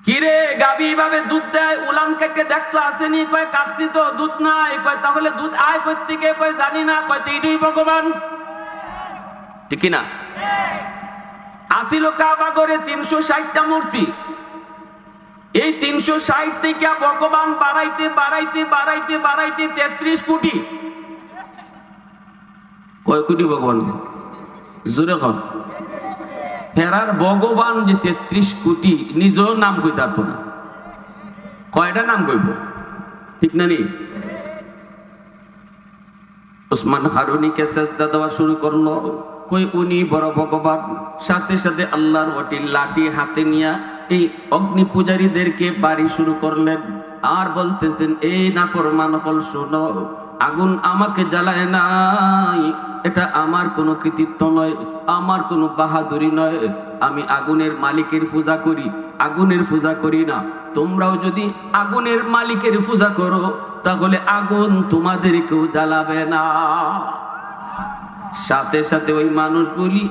কিরে গাবি ভাবে দুধ দেয়, উলান কেটে দেখতো আসেনি, কয় কাটছি তো দুধ নাই, কয় তাহলে দুধ আয় করতে কয় জানি না, কয় তো এটাই ভগবান, ঠিক না? আসিল কাবা করে 360টা মূর্তি, এই 360 থেকে ভগবান বাড়াইতে বাড়াইতে বাড়াইতে বাড়াইতে 33 কোটি। কয় কোটি ভগবান? জোরে কন। ফেরার ভগবান যে 33 কোটি, নিজেও নাম কইতে পারতো না, কয়টা নাম কইব, ঠিক না? নি উসমান হারুনিকে সেজদা দেওয়া শুরু করলো, কই উনি বড় ভগবান। সাথে সাথে আল্লাহর ওটি লাঠি হাতে নিয়ে এই অগ্নি পূজারীদেরকে বাড়ি শুরু করলেন, আর বলতেছেন এই নাফরমান হল শোনো, আগুন আমাকে জ্বালায় নাই, এটা আমার কোনো কৃতিত্ব নয়, আমার কোনো বাহাদুরি নয়, আমি আগুনের মালিকের পূজা করি, আগুনের পূজা করি না। তোমরাও যদি আগুনের মালিকের পূজা করো তাহলে আগুন তোমাদেরকেও জ্বালাবে না। সাথে সাথে ওই মানুষগুলি,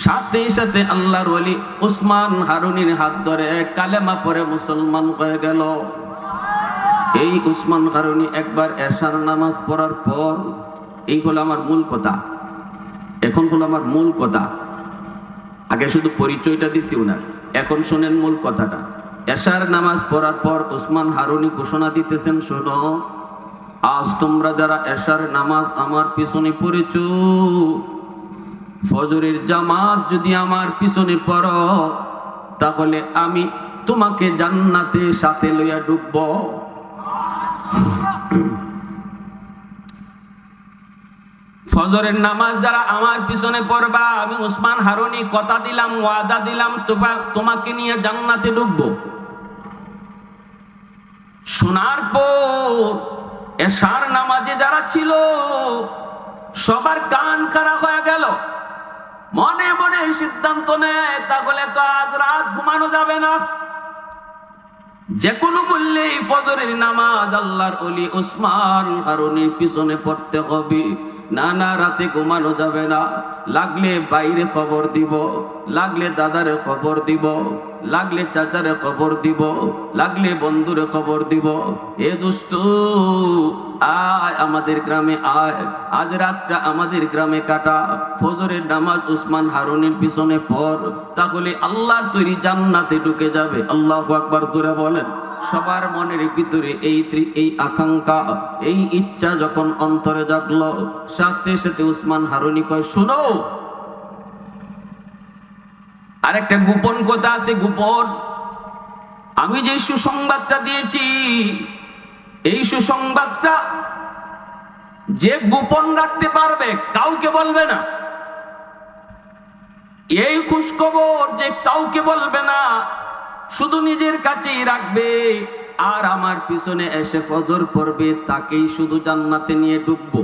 সাথে সাথে আল্লাহর ওলি উসমান হারুনির হাত ধরে কালেমা পড়ে মুসলমান হয়ে গেল। এই উসমান হারুনি একবার এশার নামাজ পড়ার পর, এই হলো আমার মূল কথা, এখন হলো আমার মূল কথা। আগে শুধু পরিচয়টা দিছি উনার, এখন শোনেন মূল কথাটা। এশার নামাজ পড়ার পর উসমান হারুনি ঘোষণা দিতেছেন, শোনো, আজ তোমরা যারা এশার নামাজ আমার পিছনে পড়েছ, ফজরের জামাত যদি আমার পিছনে পড়ো তাহলে আমি তোমাকে জান্নাতে সাথে লইয়া ডুবব। ফজরের নামাজ যারা আমার পিছনে পড়বা, আমি উসমান হারুনি কথা দিলাম, ওয়াদা দিলাম, তোমাকে নিয়ে জান্নাতে ডুববো। শোনার পর এশার নামাজে যারা ছিল সবার কান খাড়া হয়ে গেল, মনে মনে সিদ্ধান্ত নেয় তাহলে তো আজ রাত ঘুমানো যাবে না, যে কোনো মূল্যে ফজরের নামাজ আল্লাহর ওলি উসমান হারুনির পিছনে পড়তে হবে। না না, রাতে ঘুমানো যাবে না, লাগলে বাইরে খবর দিব, লাগলে দাদারে খবর দিব, লাগলে চাচারে খবর দিব, লাগলে বন্ধুরে খবর দিব, এ দোস্ত আয় আমাদের গ্রামে আয়, আজ রাতটা আমাদের গ্রামে কাটা, ফজরের নামাজ উসমান হারুনির পিছনে পড়, তাহলে আল্লাহর তৈরি জান্নাতে ঢুকে যাবে। আল্লাহু আকবার জোরে বলেন। সবার মনের ভিতরে এই আকাঙ্ক্ষা, এই ইচ্ছা যখন অন্তরে জাগলো, সাথে সাথে উসমান হারুনি কয়, শোনো, আরেকটা গোপন কথা আছে, গোপন। আমি যে সুসংবাদটা দিয়েছি, এই সুসংবাদটা যে গোপন রাখতে পারবে কাউকে বলবে না, এই খুশখবর যে কাউকে বলবে না, শুধু নিজের কাছেই রাখবে, আর আমার পিছনে এসে ফজর পড়বে, তাকেই শুধু জান্নাতে নিয়ে ঢুকবো।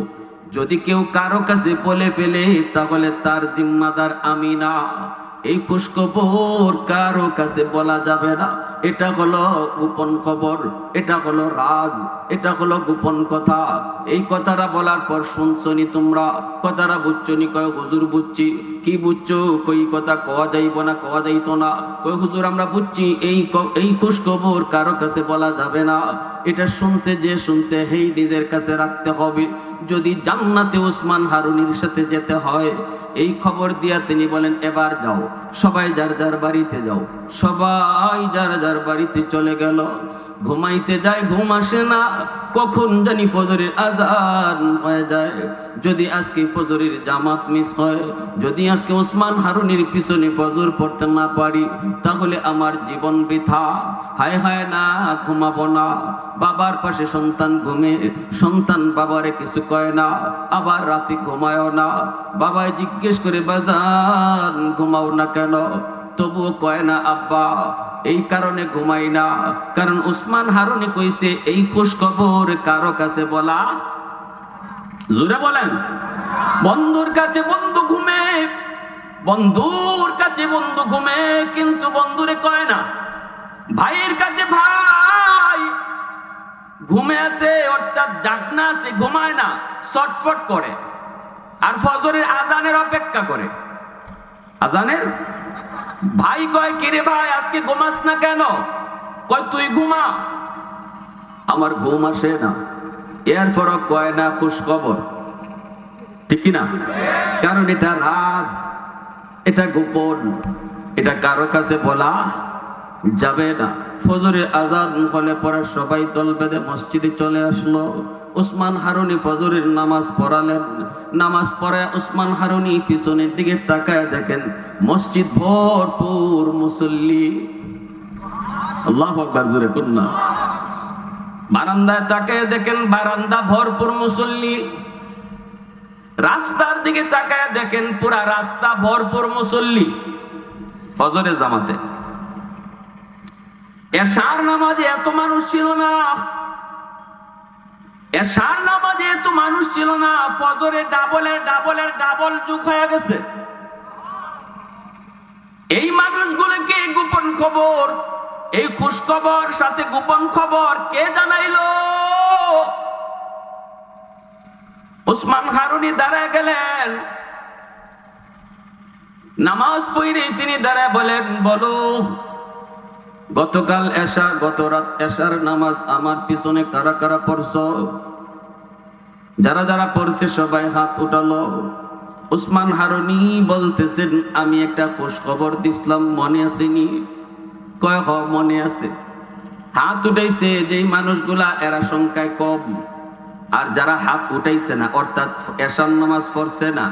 যদি কেউ কারো কাছে বলে ফেলে তাহলে তার জিম্মাদার আমি না। এই খুশখবর কারো কাছে বলা যাবে না, এটা হলো গোপন খবর, এটা হলো রাজ, এটা হলো গোপন কথা। এই কথাটা বলার পর শুনছনি তোমরা, কথাটা বুঝছনি? কয় হুজুর বুঝছি। কি বুঝছো? কই কথা কওয়া যাইব না, কওয়া যাইতো না। কই হুজুর আমরা বুঝছি, এই খুশখবর কারো কাছে বলা যাবে না, এটা শুনছে যে শুনছে হেই নিজের কাছে রাখতে হবে। যদি জান্নাতে উসমান হারুনির সাথে যেতে হয়, এই খবর দিয়া তিনি বলেন, এবার যাও, সবাই যার যার বাড়িতে যাও। সবাই যার যার বাড়িতে চলে গেল। ঘুমাইতে যায়, ঘুম আসে না, কখন জানি ফজরের আযান হয়ে যায়। যদি আজকে ফজরের জামাত মিস হয়, যদি আজকে উসমান হারুনির পিছনে ফজর পড়তে না পারি, তাহলে আমার জীবন বৃথা। হায় হায়, না ঘুমাবো না। বাবার পাশে সন্তান ঘুমে, সন্তান বাবারে কিছু কয় না, আবার রাতে ঘুমায়ও না। বাবাই জিজ্ঞেস করে, বাজান ঘুমাও না কেন? তবুও কয় না আব্বা, এই কারণে ঘুমাই না, কারণ উসমান হারুনি কইছে এই খুশখবর কারো কাছে বলা। জোরে বলেন। বন্ধুর কাছে বন্ধু ঘুমে, বন্ধুর কাছে বন্ধু ঘুমে, কিন্তু বন্ধুরে কয় না। ভাইয়ের কাছে ভাই ঘুমে আছে, অর্থাৎ জাগনা আছে, ঘুমায় না, ছটফট করে, আর ফজরের আজানের অপেক্ষা করে। আজানের ভাই কয়, কিরে ভাই আজকে ঘুমাস না কেন? কয় তুই ঘুমা, আমার ঘুম আসে না। এরপর কয় না খুশ খবর, ঠিক কিনা? কারণ এটা রাজ, এটা গোপন, এটা কারো কাছে বলা যাবে না। ফজরের আজান হলে পরে সবাই দল বেঁধে মসজিদে চলে আসলো। উসমান হারুনি ফজরের নামাজ পড়ালেন। নামাজ পড়ে উসমান হারুনি পিছনের দিকে তাকায় দেখেন মসজিদ ভরপুর মুসল্লি। আল্লাহু আকবার, জোরে কন্যা। বারান্দায় তাকায় দেখেন বারান্দা ভরপুর মুসল্লি। রাস্তার দিকে তাকায় দেখেন পুরা রাস্তা ভরপুর মুসল্লি। ফজরের জামাতে এশার নামাজে এত মানুষ ছিল না, এশার নামাজে এত মানুষ ছিল না। ফজরে ডাবল যুগ হয়ে গেছে। এই মানুষগুলোকে গোপন খবর, এই খুশ খবর সাথে গোপন খবর কে জানাইলো? উসমান হারুনি দাঁড়ায় গেলেন। নামাজ পড়ে তিনি দাঁড়ায় বলেন, বলো গতকাল এশা, গত রাত এশার নামাজ আমার পিছনে কারা কারা পড়ছো? যারা যারা পড়ছে সবাই হাত উঠালো। উসমান হারুনি বলতেছেন, আমি একটা খুশ খবর দিছিলাম, মনে আসেনি? কয় হ, মনে আছে। হাত উঠাইছে যেই মানুষগুলা এরা সংখ্যায় কম, আর যারা হাত উঠাইছে না অর্থাৎ এশার নামাজ পড়ছে না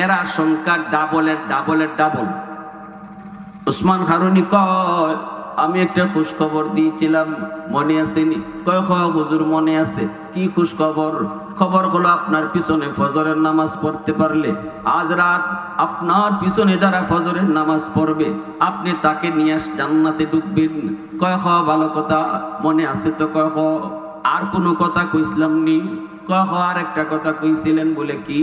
এরা সংখ্যা ডাবল। উসমান হারুনি কয়, আমি একটা খুশ খবর দিয়েছিলাম, মনে আসেনি? কয় হ হুজুর, মনে আছে। কি খুশ খবর? খবর হলো আপনার পিছনে ফজরের নামাজ পড়তে পারলে আজ রাত আপনার পিছনে যারা ফজরের নামাজ পড়বে আপনি তাকে নিয়ে জান্নাতে ঢুকবেন। কয় হ, ভালো কথা, মনে আছে তো? কয় হ। আর কোনো কথা কইছিলাম নি? কয় হ, আর একটা কথা কইছিলেন। বলে কি?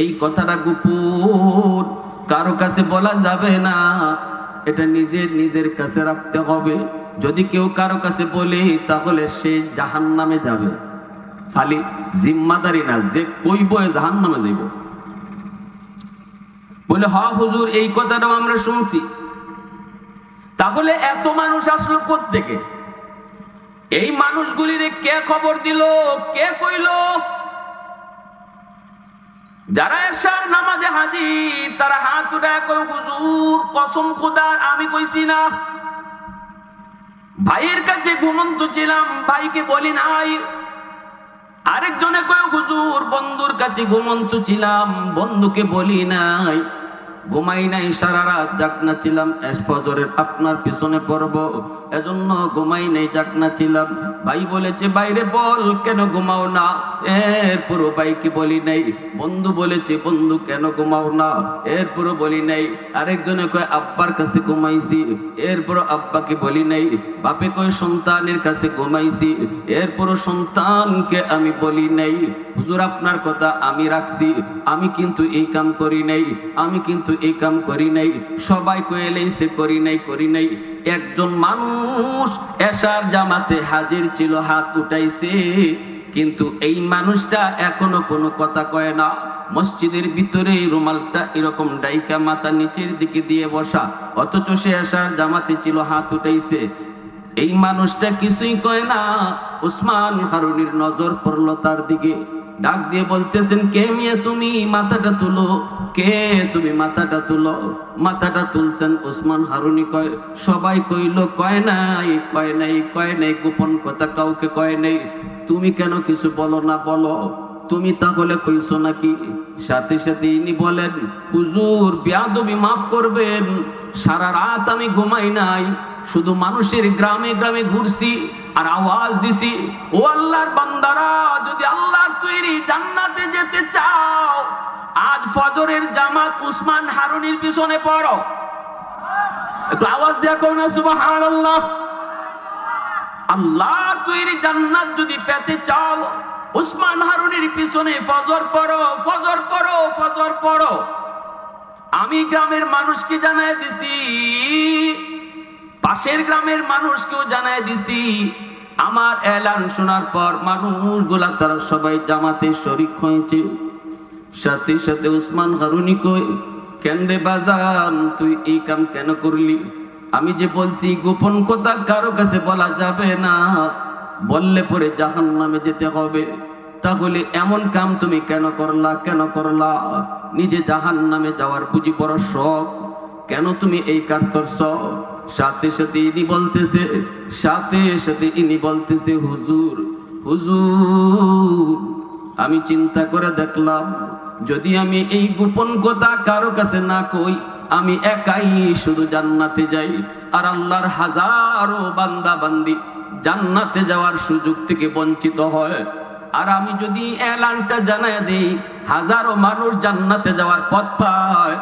এই কথাটা গোপন, কারো কাছে বলা যাবে না, এটা নিজের কাছে রাখতে হবে। যদি কেউ কারো কাছে বলে তাহলে সে জাহান্নামে যাবে। খালি জিম্মাদারি না, যে কইব জাহান্নামে যাইব। বলে হ হুজুর, এই কথাটাও আমরা শুনছি। তাহলে এত মানুষ আসলো কোত্থেকে? এই মানুষগুলিরে কে খবর দিল, কে কইল? যারা এশার নামাজে হাজির তারা হাত উঠায় কয়, হুজুর কসম খোদার আমি কইছি না। ভাইয়ের কাছে ঘুমন্ত ছিলাম, ভাইকে বলি নাই। আরেকজনে কয়, হুজুর বন্ধুর কাছে ঘুমন্ত ছিলাম, বন্ধুকে বলি নাই। ঘুমাই নাই, সারা রাত জাগনা ছিলাম, ফজরের আপনার পিছনে পড়ব এজন্য ঘুমাই নাই, জাগনা ছিলাম। ভাই বলেছে বাইরে বল কেন ঘুমাও না, এরপরও ভাইকে বলি নাই। বন্ধু বলেছে বন্ধু কেন ঘুমাও না, এরপরও বলি নাই। আরেকজনে কয় আব্বার কাছে ঘুমাইছি, এরপরও আব্বাকে বলি নাই। বাপে কয় সন্তানের কাছে ঘুমাইছি, এরপরও সন্তানকে আমি বলি নাই। হুজুর আপনার কথা আমি রাখছি, আমি কিন্তু এই কাম করি নাই, আমি কিন্তু এই কাম করি নাই। সবাই কইলেইছে করি নাই। একজন মানুষ এশার জামাতে হাজির ছিল, হাত উঠাইছে, কিন্তু এই মানুষটা এখনো কোনো কথা কয় না। মসজিদের ভিতরে রুমালটা এরকম ডাইকা মাথা নিচের দিকে দিয়ে বসা, অথচ সে এশার জামাতে ছিল, হাত উঠাইছে। এই মানুষটা কিছুই কয় না। উসমান হারুনির নজর পড়লো তার দিকে, ডাক দিয়ে বলতেছেন, কে মিয়া তুমি? মাথাটা তুলো। কে তুমি? মাথাটা তুলো। মাথাটা তুলছেন উসমান হারুনি। কয় সবাই কইল কয় নাই, গোপন কথা কাউকে কয় নাই। তুমি কেন কিছু বলো না? বলো তুমি তাহলে কইছো নাকি? সাথে সাথে ইনি বলেন, হুজুর বেয়াদবি মাফ করবেন, সারা রাত আমি ঘুমাই নাই, শুধু মানুষের গ্রামে গ্রামে ঘুরছি আর আওয়াজ দিছি, ও আল্লাহর বান্দারা, যদি আল্লাহর তৈরি জান্নাতে যেতে চাও আজ ফজরের জামাত উসমান হারুনির পিছনে পড়ো। একটু আওয়াজ দিয়া কও না সুবহানাল্লাহ। আল্লাহর তৈরি জান্নাত যদি পেতে চাও উসমান হারুনির পিছনে ফজর পড়ো। আমি গ্রামের মানুষকে জানায় দিছি, পাশের গ্রামের মানুষকেও জানায় দিছি। আমার এলান শোনার পর মানুষগুলা তারা সবাই জামাতে শরীক হয়েছে। সাথে সাথে উসমান হারুনি কই, কেন রে বাজান তুই এই কাম কেন করলি? আমি যে বলছি গোপন কথা কারো কাছে বলা যাবে না, বললে পরে জাহান্নামে যেতে হবে। তাহলে এমন কাম তুমি কেন করলা? নিজে জাহান্নামে যাওয়ার বুঝি বড় শখ, কেন তুমি এই কাজ করছো? সাথে সাথে ইনি বলতেছে হুজুর আমি চিন্তা করে দেখলাম, যদি আমি এই গোপন কথা কারো কাছে না কই, আমি একাই শুধু জান্নাতে যাই, আর আল্লাহর হাজারো বান্দা বান্দি জান্নাতে যাওয়ার সুযোগ থেকে বঞ্চিত হয়। আর আমি যদি এলানটা জানায় দেই, হাজারো মানুষ জান্নাতে যাওয়ার পথ পায়,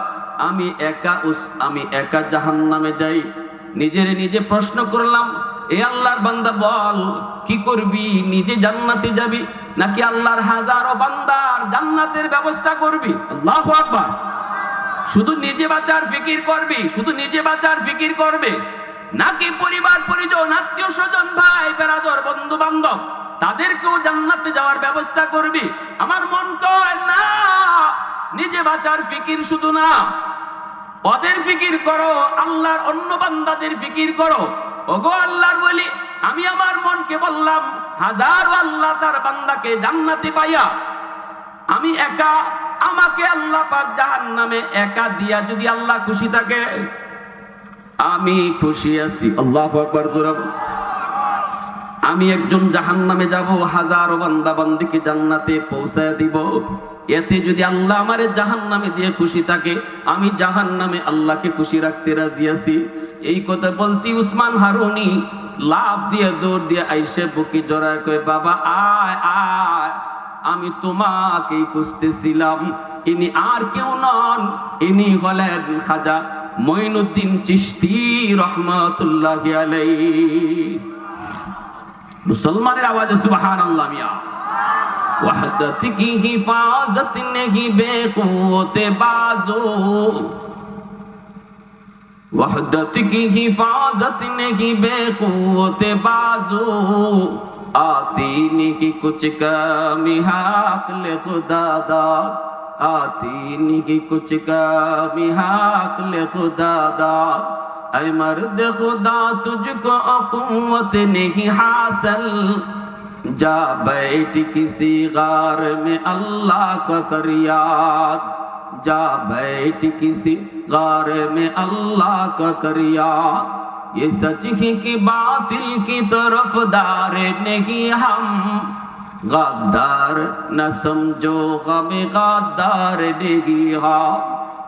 আমি একা জাহান্নামে যাই। নিজে প্রশ্ন করলাম, এ আল্লাহর বান্দা বল কি করবি? নিজে জান্নাতে যাবি নাকি আল্লাহর হাজারো বান্দার জান্নাতের ব্যবস্থা করবি? আল্লাহু আকবার। শুধু নিজে বাঁচার ফিকির করবে নাকি পরিবার পরিজন আত্মীয় স্বজন ভাই বেরাদর বন্ধু বান্ধব তাদেরকেও জান্নাতে যাওয়ার ব্যবস্থা করবি? আমার মন কয় না, নিজে বাঁচার ফিকির শুধু না, ওদের ফিকির করো, আল্লাহর অন্য বান্দাদের ফিকির করো। ওগো আল্লাহর বলি, আমি আমার মনকে বললাম, হাজারো আল্লাহ তার বান্দাকে জান্নাতে পাইয়া আমি একা, আমাকে আল্লাহ পাক জাহান্নামে একা দিয়া যদি আল্লাহ খুশি থাকে, আমি খুশি আছি। আল্লাহু আকবার। আমি একজন জাহান্নামে যাব, হাজারো বান্দা বান্দিকে জান্নাতে পৌঁছায় দিব। এতে যদি আল্লাহ আমারে জাহান্নামে দিয়ে খুশি থাকে, আমি জাহান্নামে আল্লাহকে খুশি রাখতে রাজি আছি। এই কথা বলতি উসমান হারুনি লাভ দিয়ে দৌড় দিয়ে আইসে বুকে জড়ায় কয়, বাবা আয় আয়, আমি তোমাকেই খুঁজতেছিলাম। ইনি আর কেউ নন, ইনি হলেন খাজা মঈনুদ্দিন চিশতি রহমাতুল্লাহি আলাইহি। মুসলমানের আওয়াজে সুবহানাল্লাহ। মিয়া वहदत की हिफाजत नहीं बेक़ुव्वत बाज़ो, वहदत की हिफाजत नहीं बेक़ुव्वत बाज़ो, आती नहीं कुछ कमी हाक़िल खुदा दाद, आती नहीं कुछ कमी हाक़िल खुदा दाद। ऐ मर्द खुदा तुझको क़ुव्वत नहीं हासिल, जा बैठ किसी गार में अल्लाह का कर याद, जा बैठ किसी गार में अल्लाह का कर याद। ये सच है कि बातिल की तरफदार नहीं हम, गद्दार न समझो गम गद्दार नहीं हम,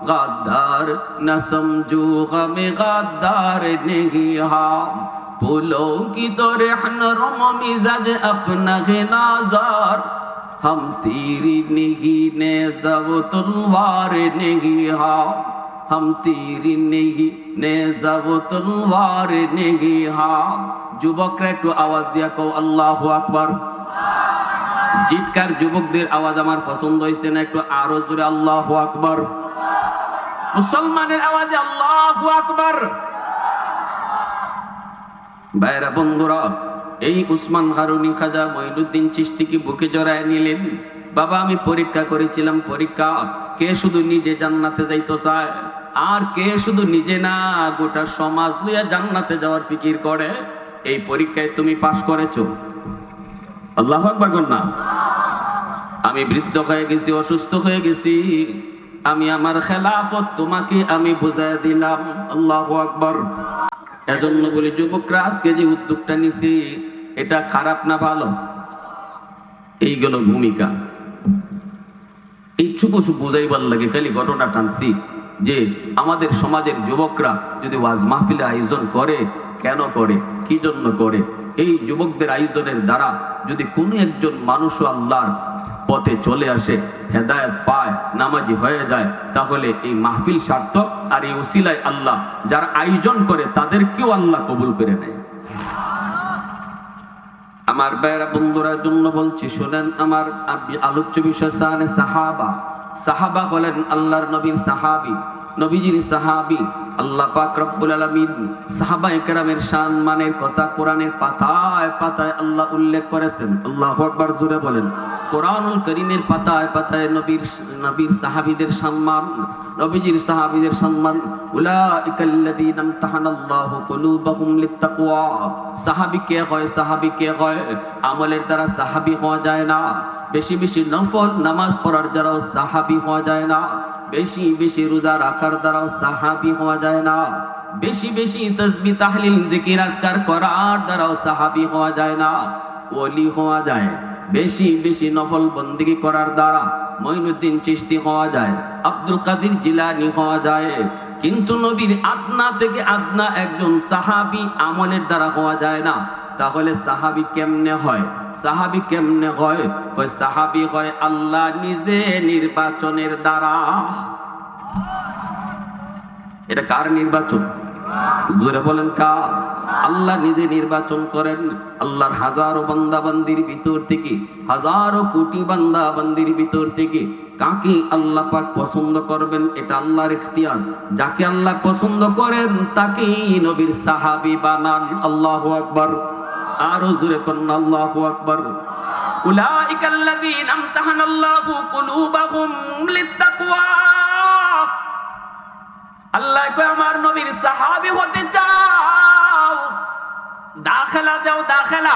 गद्दार न समझो गम गद्दार नहीं हम। फूलों की तो रहनुम मिजाज अपना है नाज़ार, हम तेरी नहीं नेज़ा वो तलवार नहीं हम, हम तेरी नहीं नेज़ा वो तलवार नहीं हम। যুবকরা একটু আওয়াজ দিয়া কও আল্লাহু আকবার। জিটকার যুবকদের আওয়াজ আমার পছন্দ হয়েছে না, একটু আরো জোরে আল্লাহু আকবার। মুসলমানের আওয়াজে আল্লাহু আকবার। ভাইরা বন্ধুরা, এই উসমান হারুনি খাজা মঈনুদ্দিন চিশতিকে বুকে জড়ায় নিলেন। বাবা আমি পরীক্ষা করেছিলাম, পরীক্ষা কে শুধু নিজে জান্নাতে যাইতে চায়, আর কে শুধু নিজে না গোটা সমাজ লইয়া জান্নাতে যাওয়ার ফিকির করে। এই পরীক্ষায় তুমি পাশ করেছো, আল্লাহু আকবার বল না। আমি বৃদ্ধ হয়ে গেছি, অসুস্থ হয়ে গেছি, আমি আমার খেলাফত তোমাকে আমি বুঝাই দিলাম। আল্লাহু আকবার। এজন্য বলি যুবকরা আজকে যে উদ্যোগটা নিছি এটা খারাপ না ভালো? এইগুলো ভূমিকা, এই চুপ বুঝাইবার লাগে খালি ঘটনা টানছি যে আমাদের সমাজের যুবকরা যদি ওয়াজ মাহফিলের আয়োজন করে, কেন করে, কি জন্য করে? এই যুবকদের আয়োজনের দ্বারা যদি কোনো একজন মানুষও আল্লাহর পথে চলে আসে, হেদায়েত পায়, নামাজি হয়ে যায়, তাহলে এই মাহফিল সার্থক। আর এই উসিলায় আল্লাহ যারা আয়োজন করে তাদেরকেও আল্লাহ কবুল করে নেয়। আমার ভাইরা বন্ধুরা জন্য বলছি, শুনেন, আমার আলোচ্য বিষয় সাহাবা। সাহাবা হলেন আল্লাহর নবীর সাহাবী, নবীজির সাহাবী, আল্লাহ পাক রব্বুল আলামিন সাহাবায়ে কেরামের সম্মানের কথা কোরআনের পাতায় পাতায় আল্লাহ উল্লেখ করেছেন। আল্লাহু আকবার, জোরে বলেন। কোরআনুল কারীমের পাতায় পাতায় নবীর সাহাবীদের সম্মান, নবীজির সাহাবীদের সম্মান। উলাইকাল্লাযীনা ইমতাহানাল্লাহু কুলুবাহুম লিত্তাকওয়া। সাহাবী কে হয়? সাহাবী কে হয়? আমলের দ্বারা সাহাবী হওয়া যায় না। বেশি বেশি নফল নামাজ পড়ার দ্বারাও সাহাবী হওয়া যায় না। বেশি বেশি রোজা রাখার দ্বারাও সাহাবী হওয়া যায় না। বেশি বেশি তাসবিহ তাহলিল জিকির আজকার করার দ্বারাও সাহাবী হওয়া যায় না। ওলি হওয়া যায় বেশি বেশি নফল বন্দেগী করার দ্বারা। মঈনুদ্দিন চিশতি হওয়া যায়, আব্দুল কাদের জিলানী হওয়া যায়, কিন্তু নবীর আদনা থেকে আদনা একজন সাহাবী আমলের দ্বারা হওয়া যায় না। তাহলে সাহাবী কেমনে হয়? সাহাবী কেমনে হয়? কই সাহাবী হয় আল্লাহ নিজে নির্বাচনের দ্বারা। এটা কার নির্বাচন? জোরে বলেন কার? আল্লাহ নিজে নির্বাচন করেন। আল্লাহর হাজারো বান্দা বান্দির ভিতর থেকে, হাজারো কোটি বান্দা বান্দির ভিতর থেকে কাকে আল্লাহ পাক পছন্দ করবেন এটা আল্লাহর ইখতিয়ার। যাকে আল্লাহ পছন্দ করেন তাকেই নবীর সাহাবী বানান। আল্লাহু আকবার, আরো জোরে করুন আল্লাহু আকবার। উলাইকাল্লাযীনা ইমতাহানাল্লাহু কুলুবাহুম লিত্তাকওয়া। আল্লাহ কয় আমার নবীর সাহাবী হতে চাও, দাখিলা দাও, দাখিলা।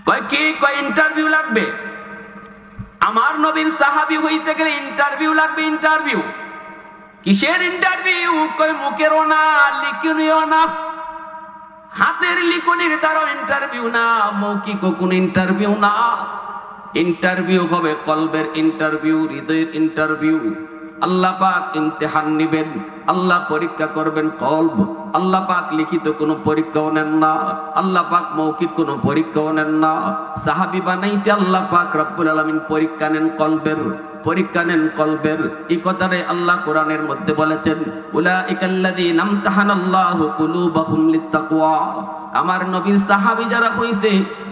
কয় কি? কয় ইন্টারভিউ লাগবে। আমার নবীর সাহাবী হইতে গেলে ইন্টারভিউ লাগবে। ইন্টারভিউ কিসের ইন্টারভিউ? কয় মুখেরও না, লিখনিও না, হাতের লিখনির দ্বারা ইন্টারভিউ না, মৌখিক কোনো ইন্টারভিউ না। ইন্টারভিউ হবে কলবের ইন্টারভিউ, হৃদয়ের ইন্টারভিউ। আল্লাহ পাক ইমতিহান নিবেন, আল্লাহ পরীক্ষা করবেন কলব। আল্লাহ পাক লিখিত কোনো পরীক্ষাও নেন না, আল্লাহ পাক মৌখিক কোনো পরীক্ষাও নেন না। সাহাবী বানাইতে আল্লাহ পাক রব্বুল আলামিন পরীক্ষা নেন কলবের, পরীক্ষা নেন কলবের। এই কথাটাই আল্লাহ কোরআনের মধ্যে বলেছেন, উলাইকাল্লাযীনা ইমতাহানাল্লাহু কুলুবাহুম লিত্তাকওয়া। আমার নবীর সাহাবী যারা হইছে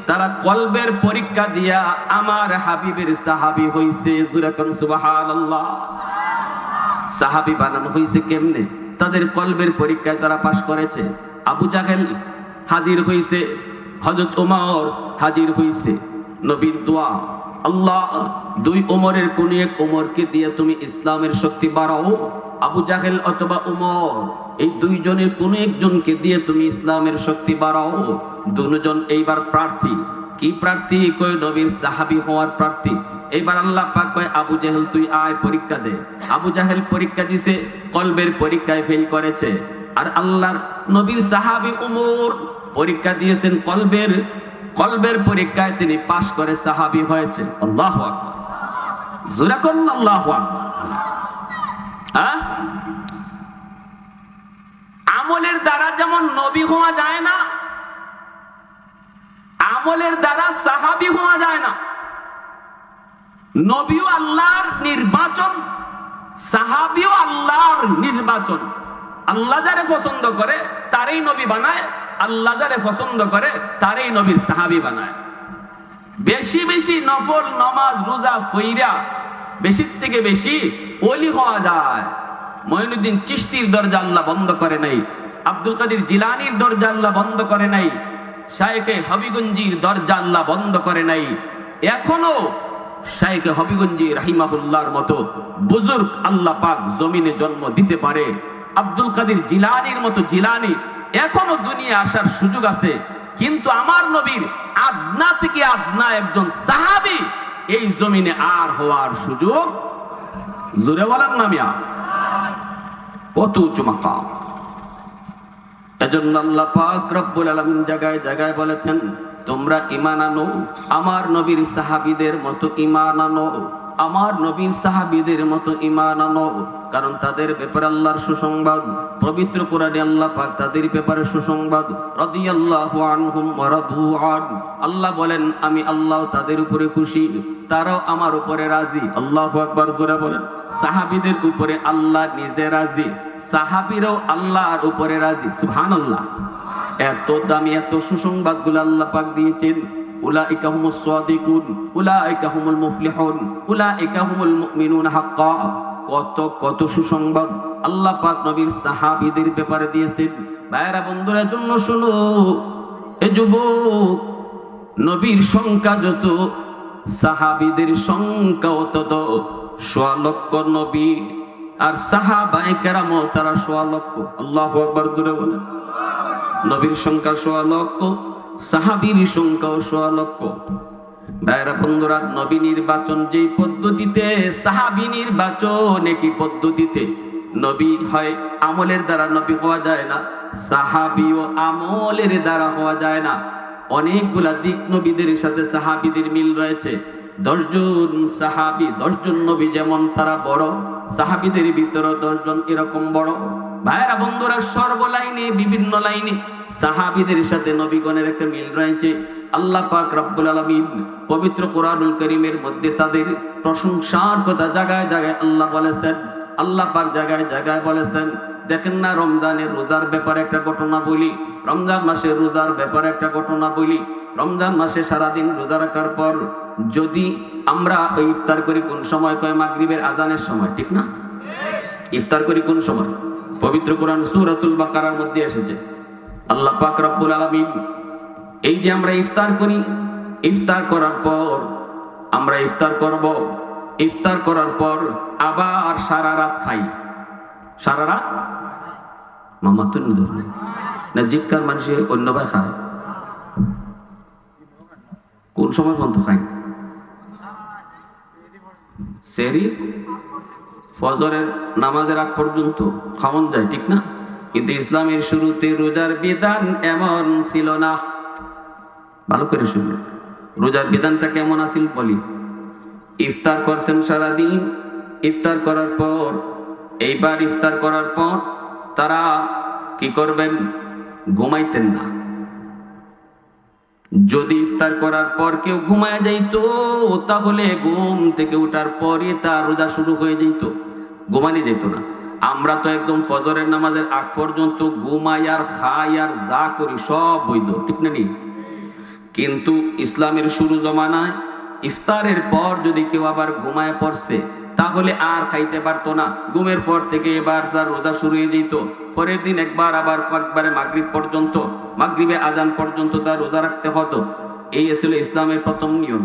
তারা কলবের পরীক্ষা দিয়া আমার হাবিবের সাহাবী হইছে। জোরে কোন সুবহানাল্লাহ। সাহাবী বানানো হইছে কেমনে? তাদের কলবের পরীক্ষায় তারা পাশ করেছে। আবু জাহেল হাজির হইছে, হযরত ওমর হাজির হইছে। নবীর দোয়া, আল্লাহ দুই ওমরের কোন এক ওমরকে দিয়ে তুমি ইসলামের শক্তি বাড়াও। আবু জাহেল অথবা ওমর, এই দুইজনের কোন একজনকে দিয়ে তুমি ইসলামের শক্তি বাড়াও। দুজন এইবার প্রার্থী। কি প্রার্থী? কই নবীর সাহাবী হওয়ার প্রার্থী। এইবার আল্লাহ পাক কয় আবু জাহেল তুই আয় পরীক্ষা দে। আবু জাহেল পরীক্ষা দিছে, কলবের পরীক্ষায় ফেল করেছে। আর আল্লাহর নবীর সাহাবী ওমর পরীক্ষা দিয়েছেন কলবের পরীক্ষায় তিনি পাশ করে সাহাবী হয়েছে। আল্লাহু আকবার, জোরে করুন আল্লাহু আকবার। আমলের দ্বারা যেমন নবী হওয়া যায় না, আমলের দ্বারা সাহাবী হওয়া যায় না। নবীও আল্লাহর নির্বাচন, সাহাবীও আল্লাহর নির্বাচন। আল্লাহ যারে পছন্দ করে তারই নবী বানায়, আল্লাহ যারে পছন্দ করে তারই নবীর সাহাবী বানায়। বেশি বেশি নফল নামাজ রোজা ফইরা বেশি থেকে বেশি ওলি হওয়া যায়। মঈনুদ্দিন চিশতির দরজা আল্লাহ বন্ধ করে নাই, আব্দুল কাদের জিলানীর দরজা আল্লাহ বন্ধ করে নাই, শায়েখে হবিগঞ্জির দরজা আল্লাহ বন্ধ করে নাই। এখনো শায়েখে হবিগঞ্জি রাহিমাহুল্লাহর মতো বুজুর্গ আল্লাহ পাক জমিনে জন্ম দিতে পারে। আব্দুল কাদের জিলানীর মতো জিলানী এখনো দুনিয়া আসার সুযোগ আছে। কিন্তু আমার নবীর আদনা থেকে আদনা একজন সাহাবী এই জমিনে আর হওয়ার সুযোগ, জোরে বলেন না মিয়া, কত উঁচু মাকাম। এজন্য আল্লাহ পাক রব্বুল আলামিন জায়গায় জায়গায় বলেছেন তোমরা ঈমান আনো, আমার নবীর সাহাবীদের মতো ঈমান আনো, আমার নবীর সাহাবীদের মতো ঈমান আনো। কারণ তাদের ব্যাপারে আল্লাহর সুসংবাদ, পবিত্র কোরআনে আল্লাহ পাক তাদের ব্যাপারে সুসংবাদ, রাদিয়াল্লাহু আনহুম ওয়া রাদু আন। আল্লাহ বলেন আমি আল্লাহ তাদের উপরে খুশি, তারাও আমার উপরে রাজি। আল্লাহু আকবার, জোরে বলেন। সাহাবীদের উপরে আল্লাহ নিজে রাজি, সাহাবীরাও আল্লাহর উপরে রাজি। সুবহানাল্লাহ। এত দামি এত সুসংবাদগুলো আল্লাহ পাক দিয়েছেন। উলাইকা হুমুস সাদিকুন, উলাইকা হুমুল মুফলিহুন, উলাইকা হুমুল মুমিনুন হাক্কা। কত কত সুসংবাদ। আল্লাহ পাক নবীর সাহাবীদের ব্যাপারে দিয়েছেন। ভাইরা বন্ধুরা জন্য শুনো, এ যুবক, নবীর সংখ্যা যত, সাহাবীদের সংখ্যাও তত। ১.৫ লক্ষ নবী আর সাহাবায়ে কেরাম তারা ১.৫ লক্ষ। আল্লাহু আকবার জোরে বলেন। নবীর সংখ্যা ১.৫ লক্ষ, সাহাবীর সংখ্যাও ১.৫ লক্ষ। ভাইরা বন্ধুরা, নবী নির্বাচন যেই পদ্ধতিতে, সাহাবী নির্বাচন একই পদ্ধতিতে। নবী হয় আমলের দ্বারা নবী হওয়া যায় না, সাহাবীও আমলের দ্বারা হওয়া যায় না। অনেকগুলা দিক নবীদের সাথে সাহাবীদের মিল রয়েছে। ১০ জন সাহাবী, ১০ জন নবী যেমন তারা বড়, সাহাবীদের ভিতরে ১০ জন এরকম বড়। ভাইরা বন্ধুরা, সর্বলাইনে বিভিন্ন লাইনে সাহাবীদের সাথে নবীগণের একটা মিল রয়েছে। আল্লাহ পাক রব্বুল আলামিন পবিত্র কোরআনুল কারীমের মধ্যে তাদের প্রশংসার কথা জায়গায় জায়গায় আল্লাহ বলেছেন। আল্লাহ পাক জায়গায় জায়গায় বলেছেন। দেখেন না, রমজানের রোজার ব্যাপারে একটা ঘটনা বলি, রমজান মাসের রোজার ব্যাপারে একটা ঘটনা বলি। রমজান মাসে সারাদিন রোজা রাখার পর যদি আমরা ইফতার করি কোন সময়? কয় মাগরিবের আজানের সময়, ঠিক না? ইফতার করি কোন সময়? পবিত্র কোরআন সূরাতুল বাকারার মধ্যে এসেছে। আল্লাহ পাক রব্বুল আলামিন এই যে আমরা ইফতার করি, ইফতার করার পর আমরা ইফতার করব, ইফতার করার পর আবার সারা রাত খাই। সারা রাত মামা তো না, জিটকার মানুষে অন্যভাবে খায়। কোন সময় পর্যন্ত খাই? সেহরির ফজরের নামাজের আগ পর্যন্ত খাওয়ান যায়, ঠিক না? কিন্তু ইসলামের শুরুতে রোজার বিধান এমন ছিল না। ভালো করে শুনবেন, রোজার বিধানটা কেমন আছিল বলি। ইফতার করছেন সারাদিন, ইফতার করার পর, এইবার ইফতার করার পর তারা কি করবেন? ঘুমাইতেন না। যদি ইফতার করার পর কেউ ঘুমায় যাইতো, তাহলে ঘুম থেকে ওঠার পরে তার রোজা শুরু হয়ে যাইতো, ঘুমানি যেত না। আমরা তো একদম ফজরের নামাজের আগ পর্যন্ত ঘুমাই আর খাই আর যা করি সব বৈধ, ঠিক না? নি কিন্তু ইসলামের শুরু জমানায় ইফতারের পর যদি কেউ আবার ঘুমায় পড়ছে, তাহলে আর খাইতে পারতো না। ঘুমের পর থেকে এবার তার রোজা শুরু হয়ে যেত। পরের দিন একবার আবার একবারে মাগরিব পর্যন্ত, মাগরিবে আজান পর্যন্ত তার রোজা রাখতে হতো। এই ছিল ইসলামের প্রথম নিয়ম।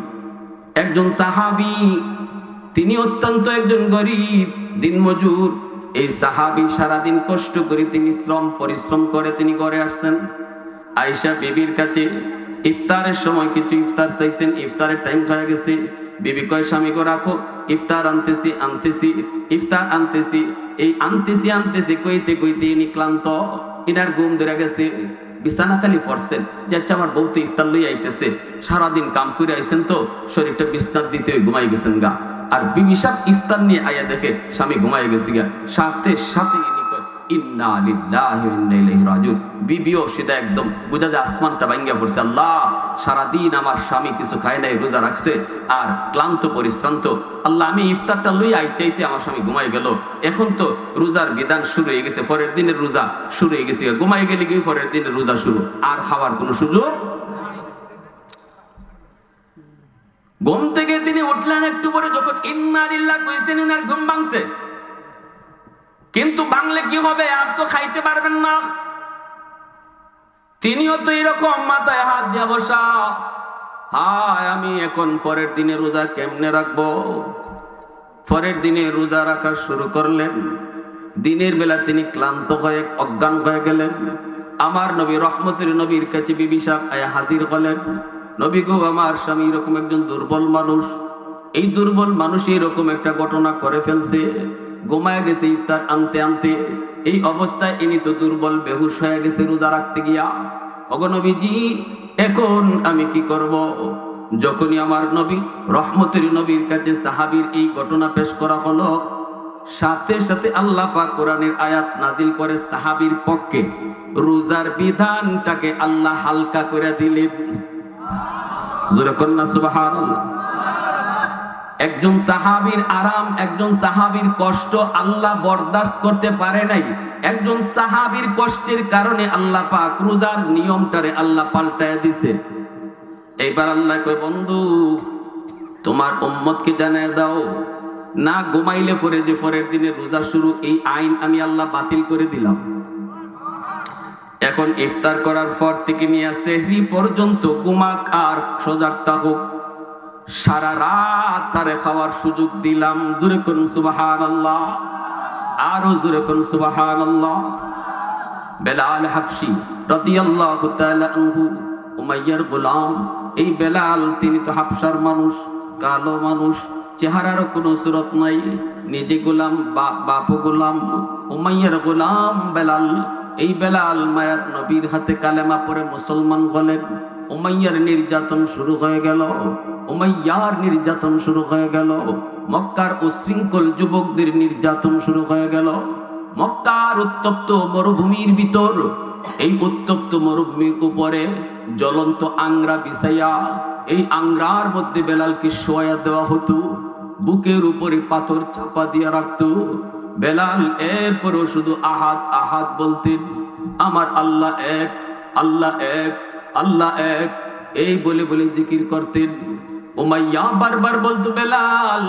একজন সাহাবী, তিনি অত্যন্ত একজন গরিব দিনমজুর। এই সাহাবী সারাদিন কষ্ট করে তিনি পরিশ্রম করে তিনি ঘরে আসছেন। আয়েশা বিবির কাছে ইফতারের সময় কিছু ইফতার চাইছেন, ইফতারের টাইম হয়ে গেছে। বিবি কয়, স্বামী গো রাখো, ইফতার আনতেছি ইফতার আনতেছি। এই আনতেছি কইতে কইতে ইনি ক্লান্ত, ইনার ঘুম ধরে গেছে। বিছানা খালি পড়ছেন যে আচ্ছা আমার বউ তো ইফতার লই আইতেছে, সারাদিন কাম করে আইছেন তো শরীরটা বিছনার দিতে ঘুমাই গেছেন গা। আর বিবি সাহেব ইফতার নিয়ে আয়া দেখে স্বামী ঘুমাই গেছে গা। সাথে সাথে ইনি কয় ইন্না লিল্লাহি ওয়া ইন্না ইলাইহি রাজিউন। বিবিও সেটা একদম বুঝা যায় আসমানটা ভাঙ্গা পড়ছে। আল্লাহ, সারাদিন আমার স্বামী কিছু খায় নাই, রোজা রাখছে আর ক্লান্ত পরিশ্রান্ত। আল্লাহ, আমি ইফতারটা লই আইতে আইতে আমার স্বামী ঘুমাই গেল। এখন তো রোজার বিধান শুরু হয়ে গেছে, পরের দিনের রোজা শুরু হয়ে গেছে। ঘুমাই গেলে কি পরের দিনের রোজা শুরু, আর খাওয়ার কোনো সুযোগ। ঘুম থেকে তিনি উঠলেন একটু পরে, যখন ইন্না লিল্লাহ কইছেন উনার ঘুম ভাঙছে। কিন্তু বাংলে কি হবে, আর তো খাইতে পারবেন না। তিনিও তো এরকম মাথায় হাত দিয়া বসা, হায় আমি এখন পরের দিনে রোজা কেমনে রাখবো। পরের দিনে রোজা রাখা শুরু করলেন। দিনের বেলা তিনি ক্লান্ত হয়ে অজ্ঞান হয়ে গেলেন। আমার নবী রহমতের নবীর কাছে বিবি সাহেব আয়া হাজির হলেন। নবী গো, আমার স্বামী এরকম একজন দুর্বল মানুষ, এই দুর্বল মানুষ এরকম একটা ঘটনা করে ফেলছে, ঘুমায় গেছে ইফতার আনতে আনতে। এই অবস্থায় ইনি তো দুর্বল, বেহুশ হয়ে গেছে রোজা রাখতে গিয়া। ওগো নবীজি, এখন আমি কি করব? যখনই আমার নবী রহমতের নবীর কাছে সাহাবীর এই ঘটনা পেশ করা হলো, সাথে সাথে আল্লাহ পাক কোরআনের আয়াত নাজিল করে সাহাবীর পক্ষে। রোজার বিধানটাকে আল্লাহ হালকা করে দিলেন। জোরে কন্যা সুবহানাল্লাহ। একজন সাহাবীর আরাম, একজন সাহাবীর কষ্ট আল্লাহ বরদাস্ত করতে পারে নাই। একজন সাহাবীর কষ্টের কারণে আল্লাহ পাক রোজার নিয়মটারে আল্লাহ পাল্টায় দিছে। এইবার আল্লাহ কয়, বন্ধু তোমার উম্মতকে জানায় দাও, না ঘুমাইলে পরে যে পরের দিনে রোজা শুরু, এই আইন আমি আল্লাহ বাতিল করে দিলাম। এখন ইফতার করার পর থেকে নিয়ে সেহরি পর্যন্ত ঘুমাক আর সজাগ থাকুক, সারা রাত তারে খাওয়ার সুযোগ দিলাম। জোরে কোন সুবহানাল্লাহ, আরো জোরে কোন সুবহানাল্লাহ। বেলাল হাবশী রাদিয়াল্লাহু তাআলা আনহু, উমাইয়ার গোলাম। এই বেলাল তিনি তো হাবশার মানুষ, কালো মানুষ, চেহারার কোনো সুরত নাই, নিজে গোলাম, বাপ গোলাম, উমাইয়ার গোলাম বেলাল। এই বেলাল মায়ার নবীর হাতে কালেমা পড়ে মুসলমান হলেন। উমাইয়ার নির্যাতন শুরু হয়ে গেল, উমাইয়ার নির্যাতন শুরু হয়ে গেল, মক্কার উশৃঙ্খল যুবকদের নির্যাতন শুরু হয়ে গেল। মক্কার উত্তপ্ত মরুভূমির ভিতর, এই উত্তপ্ত মরুভূমির উপরে জ্বলন্ত আংরা বিছাইয়া, এই আংরার মধ্যে বেলালকে শোয়া দেওয়া হতো, বুকের উপরে পাথর চাপা দিয়ে রাখতো। বেলাল এরপরও শুধু আহাদ আহাদ বলতেন, আমার আল্লাহ এক, আল্লাহ এক, আল্লাহ এক, এই বলে বলে জিকির করতেন। উমাইয়া বারবার বলতো, বেলাল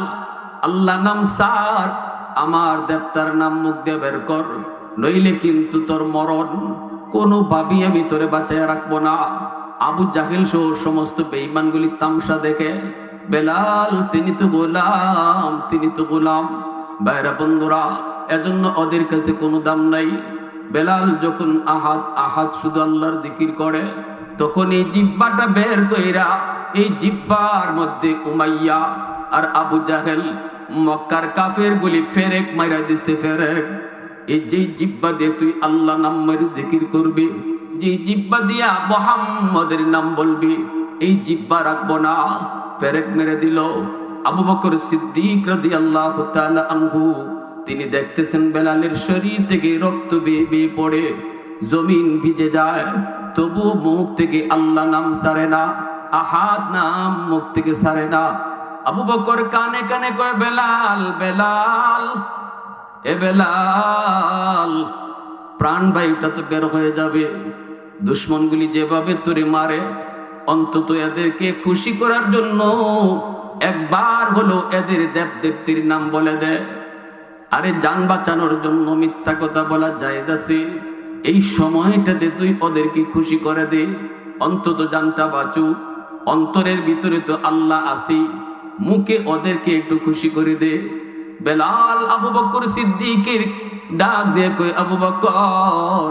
আল্লাহ নাম সার, আমার দেবতার নাম মুখ দিয়ে বের কর, নইলে কিন্তু তোর মরণ কোনো ভাবি আমি তোরে বাঁচাইয়া রাখবো না। আবু জাহেল সহ সমস্ত বেঈমানগুলি তামসা দেখে, বেলাল তিনি তো গোলাম, তিনি তো গোলাম। বাইরা বন্ধুরা, এজন্য ওদের কাছে কোনো দাম নাই। বেলাল যখন আহাদ আহাদ শুধু আল্লাহর জিকির করে, তখন এই জিব্বাটা বের কইরা, এই জিব্বার মধ্যে উমাইয়া আর আবু জাহেল মক্কার কাফের গুলি ফেরেক মাইরা দিছে, ফেরেক। এই যে জিব্বা দিয়ে তুই আল্লাহ নাম মারি জিকির করবি, যে জিব্বা দিয়া মুহাম্মদের নাম বলবি, এই জিব্বা রাখবো না, ফেরেক মেরে দিল। আবু বকর সিদ্দিক রাদিয়াল্লাহু তাআলা আনহু, তিনি দেখতেছেন বেলালের শরীর থেকে রক্ত বেয়ে বেয়ে পড়ে, জমিন ভিজে যায়, তবু মুখ থেকে আল্লাহ নাম ছাড়ে না, আহাদ নাম মুখ থেকে ছাড়ে না। আবু বকর কানে কানে কয়, বেলাল বেলাল, এ বেলাল, প্রাণ বায়ুটা তো বের হয়ে যাবে। দুশ্মনগুলি যেভাবে তোরে মারে, অন্তত এদেরকে খুশি করার জন্য একবার হলো এদের দেব দেবতীর নাম বলে দে। আরে জান বাঁচানোর জন্য মিথ্যা কথা বলা জায়েজ আছে, এই সময়টাতে তুই ওদেরকে খুশি করে দে, অন্তত জানটা বাঁচুক। অন্তরের ভিতরে তো আল্লাহ আছে, মুখে ওদেরকে একটু খুশি করে দে। বেলাল আবু বকর সিদ্দিকের ডাক দিয়ে কই, আবু বকর,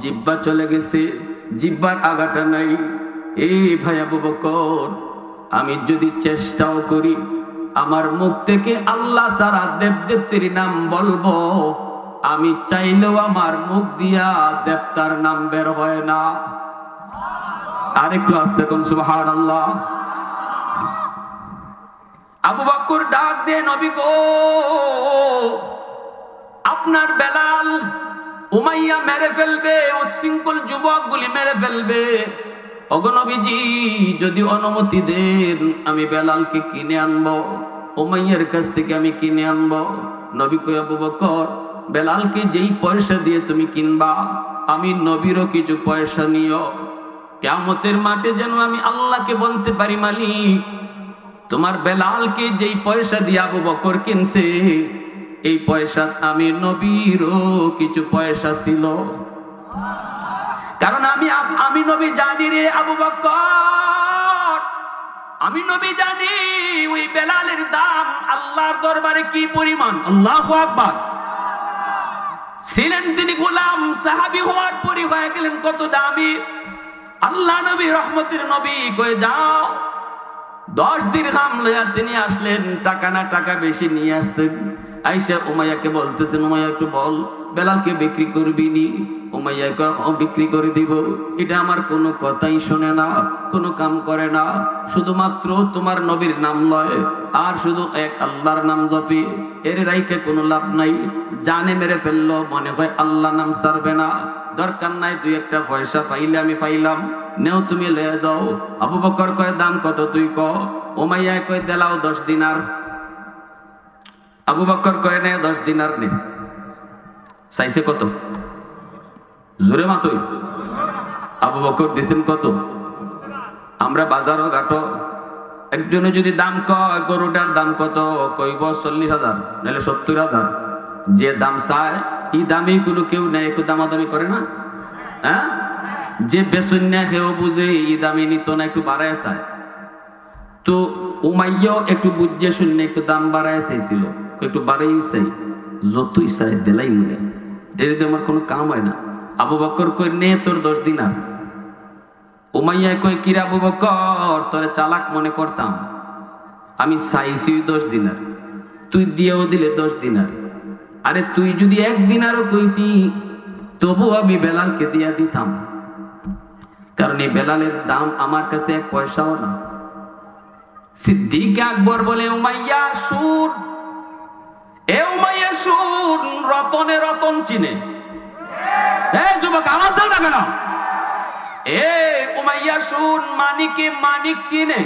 জিব্বা চলে গেছে, জিব্বার আগাটা নাই। এই ভাই আবু বকর, আমি যদি চেষ্টাও করি, আমার মুখ থেকে আল্লাহ ছাড়া দেব দেবতীর নাম বলবো, আমি চাইলেও আমার মুখ দিয়া দেবতার নাম বের হয় না। আরেকটু আস্তে কোন সুবহানাল্লাহ। আবু বকর ডাক দিয়ে, নবী গো, আপনার বেলাল উমাইয়া মেরে ফেলবে, উশৃঙ্খল যুবকগুলি মেরে ফেলবে। ওগো নবীজি, যদি অনুমতি দেন আমি বেলালকে কিনে আনবো, উমাইয়ার কাছ থেকে আমি কিনে আনবো। নবী কই, আবু বকর, বেলালকে যেই পয়সা দিয়ে তুমি কিনবা, আমি নবীরও কিছু পয়সা নিও। কিয়ামতের মাঠে যেন আমি আল্লাহকে বলতে পারি, মালিক, তোমার বেলালকে যেই পয়সা দিয়ে আবু বকর কিনছে, এই পয়সা আমি নবীরও কিছু পয়সা ছিল। কারণ আমি নবী জানি রে আবু বকর, আমি নবী জানি ওই বেলালের দাম আল্লাহর দরবারে কি পরিমাণ। আল্লাহু আকবার। ছিলেন তিনি গোলাম, সাহাবী হওয়ার পরই হয়ে গেলেন কত দামি। আল্লাহ নবী রহমতের নবী কয়ে, যাও 10 দিরহাম লইয়া তিনি আসলেন, টাকা না টাকা বেশি নিয়ে আসছেন। আয়েশা উমাইয়াকে বলতেছেন, উমাইয়া একটু বল, বেলালকে বিক্রি করবি নি? উমাইয়া কয়, বিক্রি করে দিব। এটা আমার কোনো কথাই শোনে না, কোনো কাম করে না, শুধুমাত্র তোমার নবীর নাম লয় আর শুধু এক আল্লাহর নাম জপে, এর রাইকে কোনো লাভ নাই। জানে মেরে ফেললো, মনে হয় আল্লাহ নাম ছাড়বে না, দরকার নাই, 2-1 পয়সা পাইলে আমি পাইলাম, নেও তুমি লয়ে দাও। আবু বকর কয়, দাম কত তুই ক? উমাইয়া কয়, দেলাও 10 দিনার। আবু বকর কয়, নে 10 দিনার নে। চাইছে কত? জোরে মাতই। আবু বকর দিছেন কত? আমরা বাজারও ঘাটো একজনে যদি দাম কয় গরুটার দাম কত, কইব 40,000 নাহলে 70,000। যে দাম চায় এই দামে কোনো কেউ নেয়, একটু দামাদামি করে না? হ্যাঁ, যে বেসন্যা কেউ বুঝে এই দামে নিত না, একটু বাড়ায় চায়। তো উমাইয়াও একটু বুঝে শুনে একটু দাম বাড়ায় চাইছিল, একটু বাড়াই চাই, যতই চাই দেলাই মনে, এটা যদি আমার কোনো কাম হয় না। আবু বকর কই নে তোর 10 দিনার। উমাইয়া কই কিরে আবু বকর, তোরে চালাক মনে করতাম, আমি চাইছি 10 দিনার, তুই দিয়েও দিলে 10 দিনার। আরে তুই যদি 1 দিনারও কইতি তবু আমি বেলালকে দিয়া দিতাম, কারণ এই বেলালের দাম আমার কাছে 1 পয়সাও না। সিদ্দিক আকবর বলে উমাইয়া শুন, এ উমাইয়া শুন, রতনে রতন চিনে। যুবক আওয়াজ দাও না কেন? এ উমাইয়া শুন, মানিকে মানিক চিনে,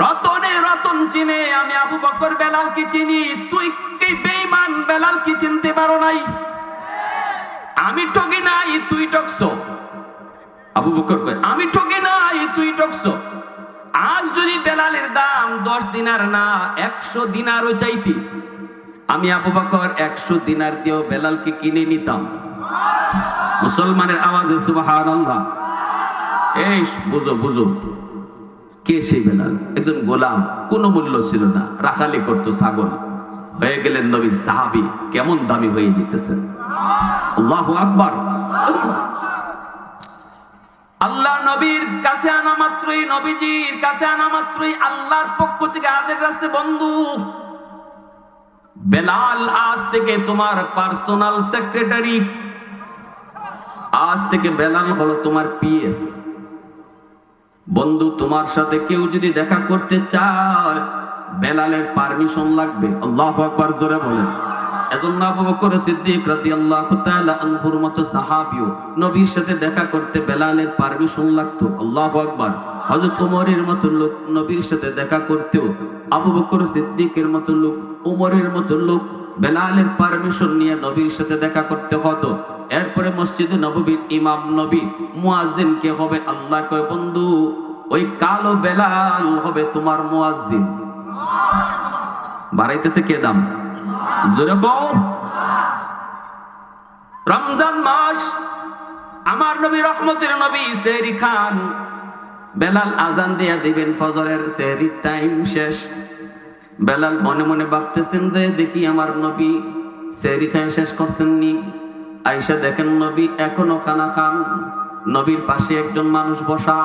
রতনে রতন চিনে। আমি আবু বকর বেলালকে চিনি, তুই কি বেঈমান বেলালকে চিনতে পারো নাই? আমি ঠকি নাই, তুই ঠকছো। আবু বকর কয় আমি ঠকি নাই, তুই ঠকছো। আজ যদি বেলালের দাম 10 দিনার না 100 দিনারও চাইতি, আমি আবু বকর 100 দিনার দিয়েও বেলালকে কিনে নিতাম। মুসলমানের আওয়াজে সুবহানাল্লাহ। এই বুঝো বুঝো, কে সেই বেলাল? একজন গোলাম, কোনো মূল্য ছিল না, রাখালি করতো, ছাগল হয়ে গেলেন নবীর সাহাবী। কেমন দামি হয়ে যেতেছেন! আল্লাহু আকবার। আল্লাহ নবীর কাছে আনা মাত্রই, নবীজির কাছে আনা মাত্রই আল্লাহর পক্ষ থেকে আদেশ আসছে, বন্ধু বেলাল আজ থেকে তোমার পার্সোনাল সেক্রেটারি, আজ থেকে বেলাল হলো তোমার পিএস। বন্ধু তোমার সাথে কেউ যদি দেখা করতে চায় বেলালের পারমিশন লাগবে। আল্লাহু আকবার, জোরে বলেন। এজন্য আবু বকর সিদ্দিক রাদিয়াল্লাহু তাআলা আনহুর মতো সাহাবীও নবীর সাথে দেখা করতে বেলালের পারমিশন লাগতো। আল্লাহু আকবার। হযরত ওমরের মতো লোক নবীর সাথে দেখা করতেও আবু বকর সিদ্দিকের মতো লোক, ওমরের মতো লোক বেলালের পারমিশন নিয়ে নবীর সাথে দেখা করতে হতো। এরপরে মসজিদে নববীর ইমাম নবী, মুয়াজ্জিন কে হবে? আল্লাহ কয় বন্ধু ওই কালো বেলাল হবে তোমার মুয়াজ্জিন। বাড়াইতেছে কে দাম? জোরে কও। রমজান মাস, আমার নবী রহমতের নবী সেহরি খান, বেলাল আজান দিয়া দিবেন ফজরের, সেহরির টাইম শেষ। বেলাল মনে মনে ভাবতেছেন যে দেখি আমার নবী সেহরি খায় শেষ করছেন নি। আয়েশা দেখেন নবী এখনো খানা খান, নবীর পাশে একজন মানুষ বসা।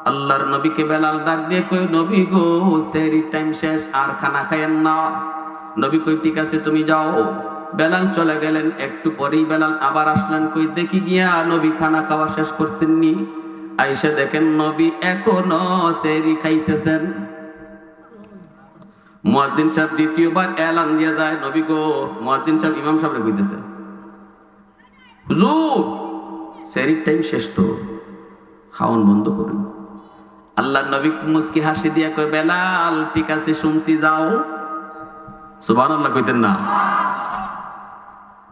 আল্লাহর নবীকে বেলাল ডাক দিয়ে কই নবী গো সেহরির টাইম শেষ, আর খানা খায়েন না। নবী কই ঠিক আছে তুমি যাও। বেলাল চলে গেলেন। একটু পরেই বেলাল আবার আসলেন, কই দেখি গিয়া নবী খানা খাওয়া শেষ করছেন নি। আয়েশা দেখেন নবী এখনো সেহরি খাইতেছেন। মুয়াজ্জিন সাহেব দ্বিতীয়বার এলান দিয়ে যায়, নবী গো। মুয়াজ্জিন সাহেব ইমাম সাহেবরে কইতেছে হুজুর সেহরির টাইম শেষ তো, খাওয়ান বন্ধ করুন। আল্লাহর নবী মুস্কি হাসি দিয়া কয় বেলাল ঠিক আছে শুনছি, যাও। সুবহানাল্লাহ কইতেন না?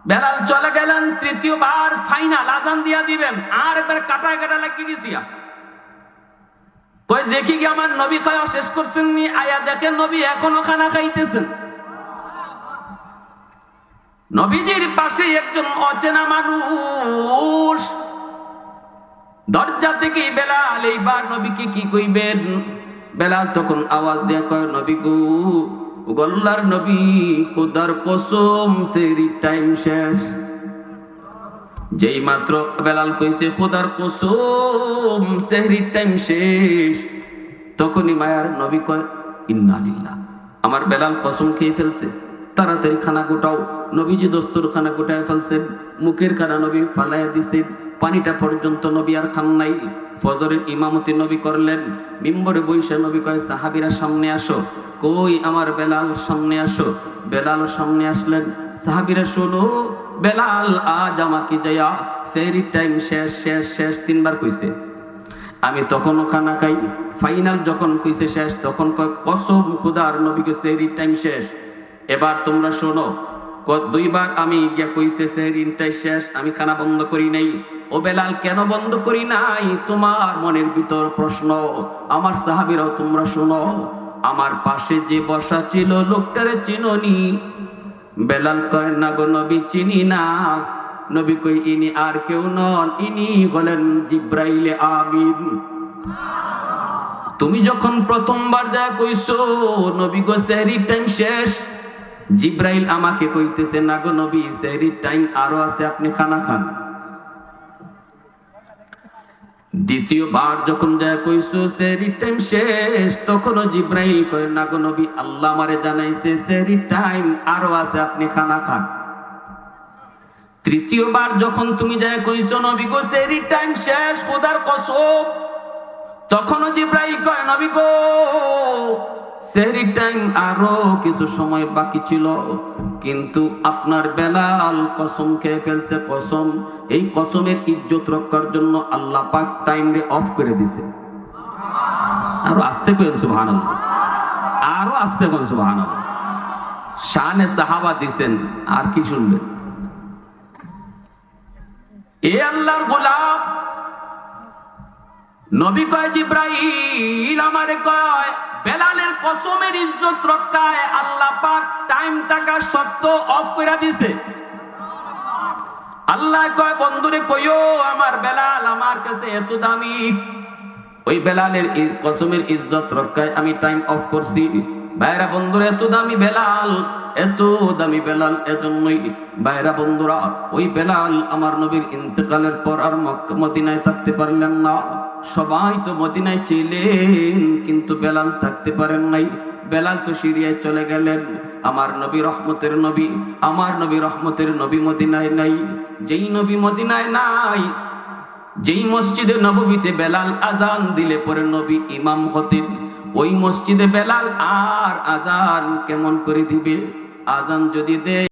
বেলাল চলে গেলেন। তৃতীয়বার ফাইনাল আজান দিয়া দিবেন, আর একবার কাটায় কাটা লাগিয়ে গেছিয়া কই দেখি কি আমার নবী খাওয়া শেষ করছেন নি। আয়া দেখেন নবী এখনো খানা খাইতেছেন। নবীজির পাশে একজন অচেনা মানুষ। দরজা থেকে বেলাল এইবার নবীকে কি কইবেন? বেলাল তখন আওয়াজ দেয়া কয় নবী গো, গল্লার নবী খোদার কসম সেহরির টাইম শেষ। যেই মাত্র বেলাল কইছে খোদার কসম সেহরির টাইম শেষ, তখনই মায়ার নবী কয় ইন্না লিল্লাহ, আমার বেলাল কসম খেয়ে ফেলছে, তাড়াতাড়ি খানা গোটাও। নবীজি দস্তর খানা গোটায় ফেলছেন, মুখের খানা নবী ফালাইয়া দিছেন, পানিটা পর্যন্ত নবী আর খান নাই। ফজরের ইমামতি নবী করলেন, মিম্বরে বৈশা নবী কয় সাহাবীরা সামনে আসো। কই আমার বেলাল সামনে আসো। বেলাল সামনে আসলেন। সাহাবীরা শোনো, বেলাল আজ আমাকে যায়া সেহরির টাইম শেষ শেষ শেষ 3 বার কইছে। আমি তখনও খানা খাই। ফাইনাল যখন কইছে শেষ, তখন কয় কসম খোদার নবীকে সেহরির টাইম শেষ। এবার তোমরা শোনো, 2 বার আমি গিয়া কইছে সেহরির টাইম শেষ, আমি খানা বন্ধ করি নাই। ও বেলাল কেন বন্ধ করি নাই? তোমার মনের ভিতর প্রশ্ন, আমার সাহাবীরাও তোমরা শোনো। আমার পাশে যে বসা ছিল লোকটারে চিনোনি? বেলাল কয় না গো নবী, চিনি না। নবী কই ইনি আর কেউ নন, ইনি হলেন জিব্রাইল আমিন। তুমি যখন প্রথমবার যা কইছো নবী গো সেহরির টাইম শেষ, জিব্রাইল আমাকে কইতেছে না গো নবী সেহরির টাইম আরো আছে, আপনি খানা খান। দ্বিতীয়বার যখন যা কইছো সেহরির টাইম শেষ, তখনও জিব্রাইল কয় না গো নবী আল্লাহ আমারে জানাইছে সেহরির টাইম আরো আছে, আপনি খানা খান। তৃতীয়বার যখন তুমি যা কইছো নবী গো সেহরির টাইম শেষ খোদার কসম, তখনও জিব্রাইল কয় নবী গো সেহরির টাইম আরো কিছু সময় বাকি ছিল, কিন্তু আপনার বেলাল কসম খেয়ে ফেলছে। কসম, এই কসমের ইজ্জত রক্ষার জন্য আল্লাহ পাক টাইম রে অফ করে দিছে। আরো আস্তে কইন সুবহানাল্লাহ, আরো আস্তে কইন সুবহানাল্লাহ। শানে সাহাবা দিছেন, আর কি শুনবেন? এ আল্লাহর গোলাম নবী কয় জিব্রাইল আমারে কয় বেলালের কসমের ইজ্জত রক্ষায় আল্লাহ পাক টাইম থাকা সত্ত্বেও অফ করে দিছে। আল্লাহ কয় বন্ধুরে কইও আমার বেলাল আমার কাছে এত দামি, ওই বেলালের কসমের ইজ্জত রক্ষায় আমি টাইম অফ করছি। ভাইরা বন্ধুরা এত দামি বেলাল, এত দামি বেলাল, এজন্যই ভাইরা বন্ধুরা ওই বেলাল আমার নবীর ইন্তেকালের পর আর মক্কা মদিনায় থাকতে পারলেন না। সবাই তো মদিনায় ছিলেন, কিন্তু বেলাল থাকতে পারেন নাই। বেলাল তো সিরিয়ায় চলে গেলেন। আমার নবী রহমতের নবী, আমার নবী রহমতের নবী মদিনায় নাই। যেই নবী মদিনায় নাই, যেই মসজিদে নববীতে বেলাল আজান দিলে পরে নবী ইমাম হতেন, ওই মসজিদে বেলাল আর আজান কেমন করে দিবে? আজান যদি দেয়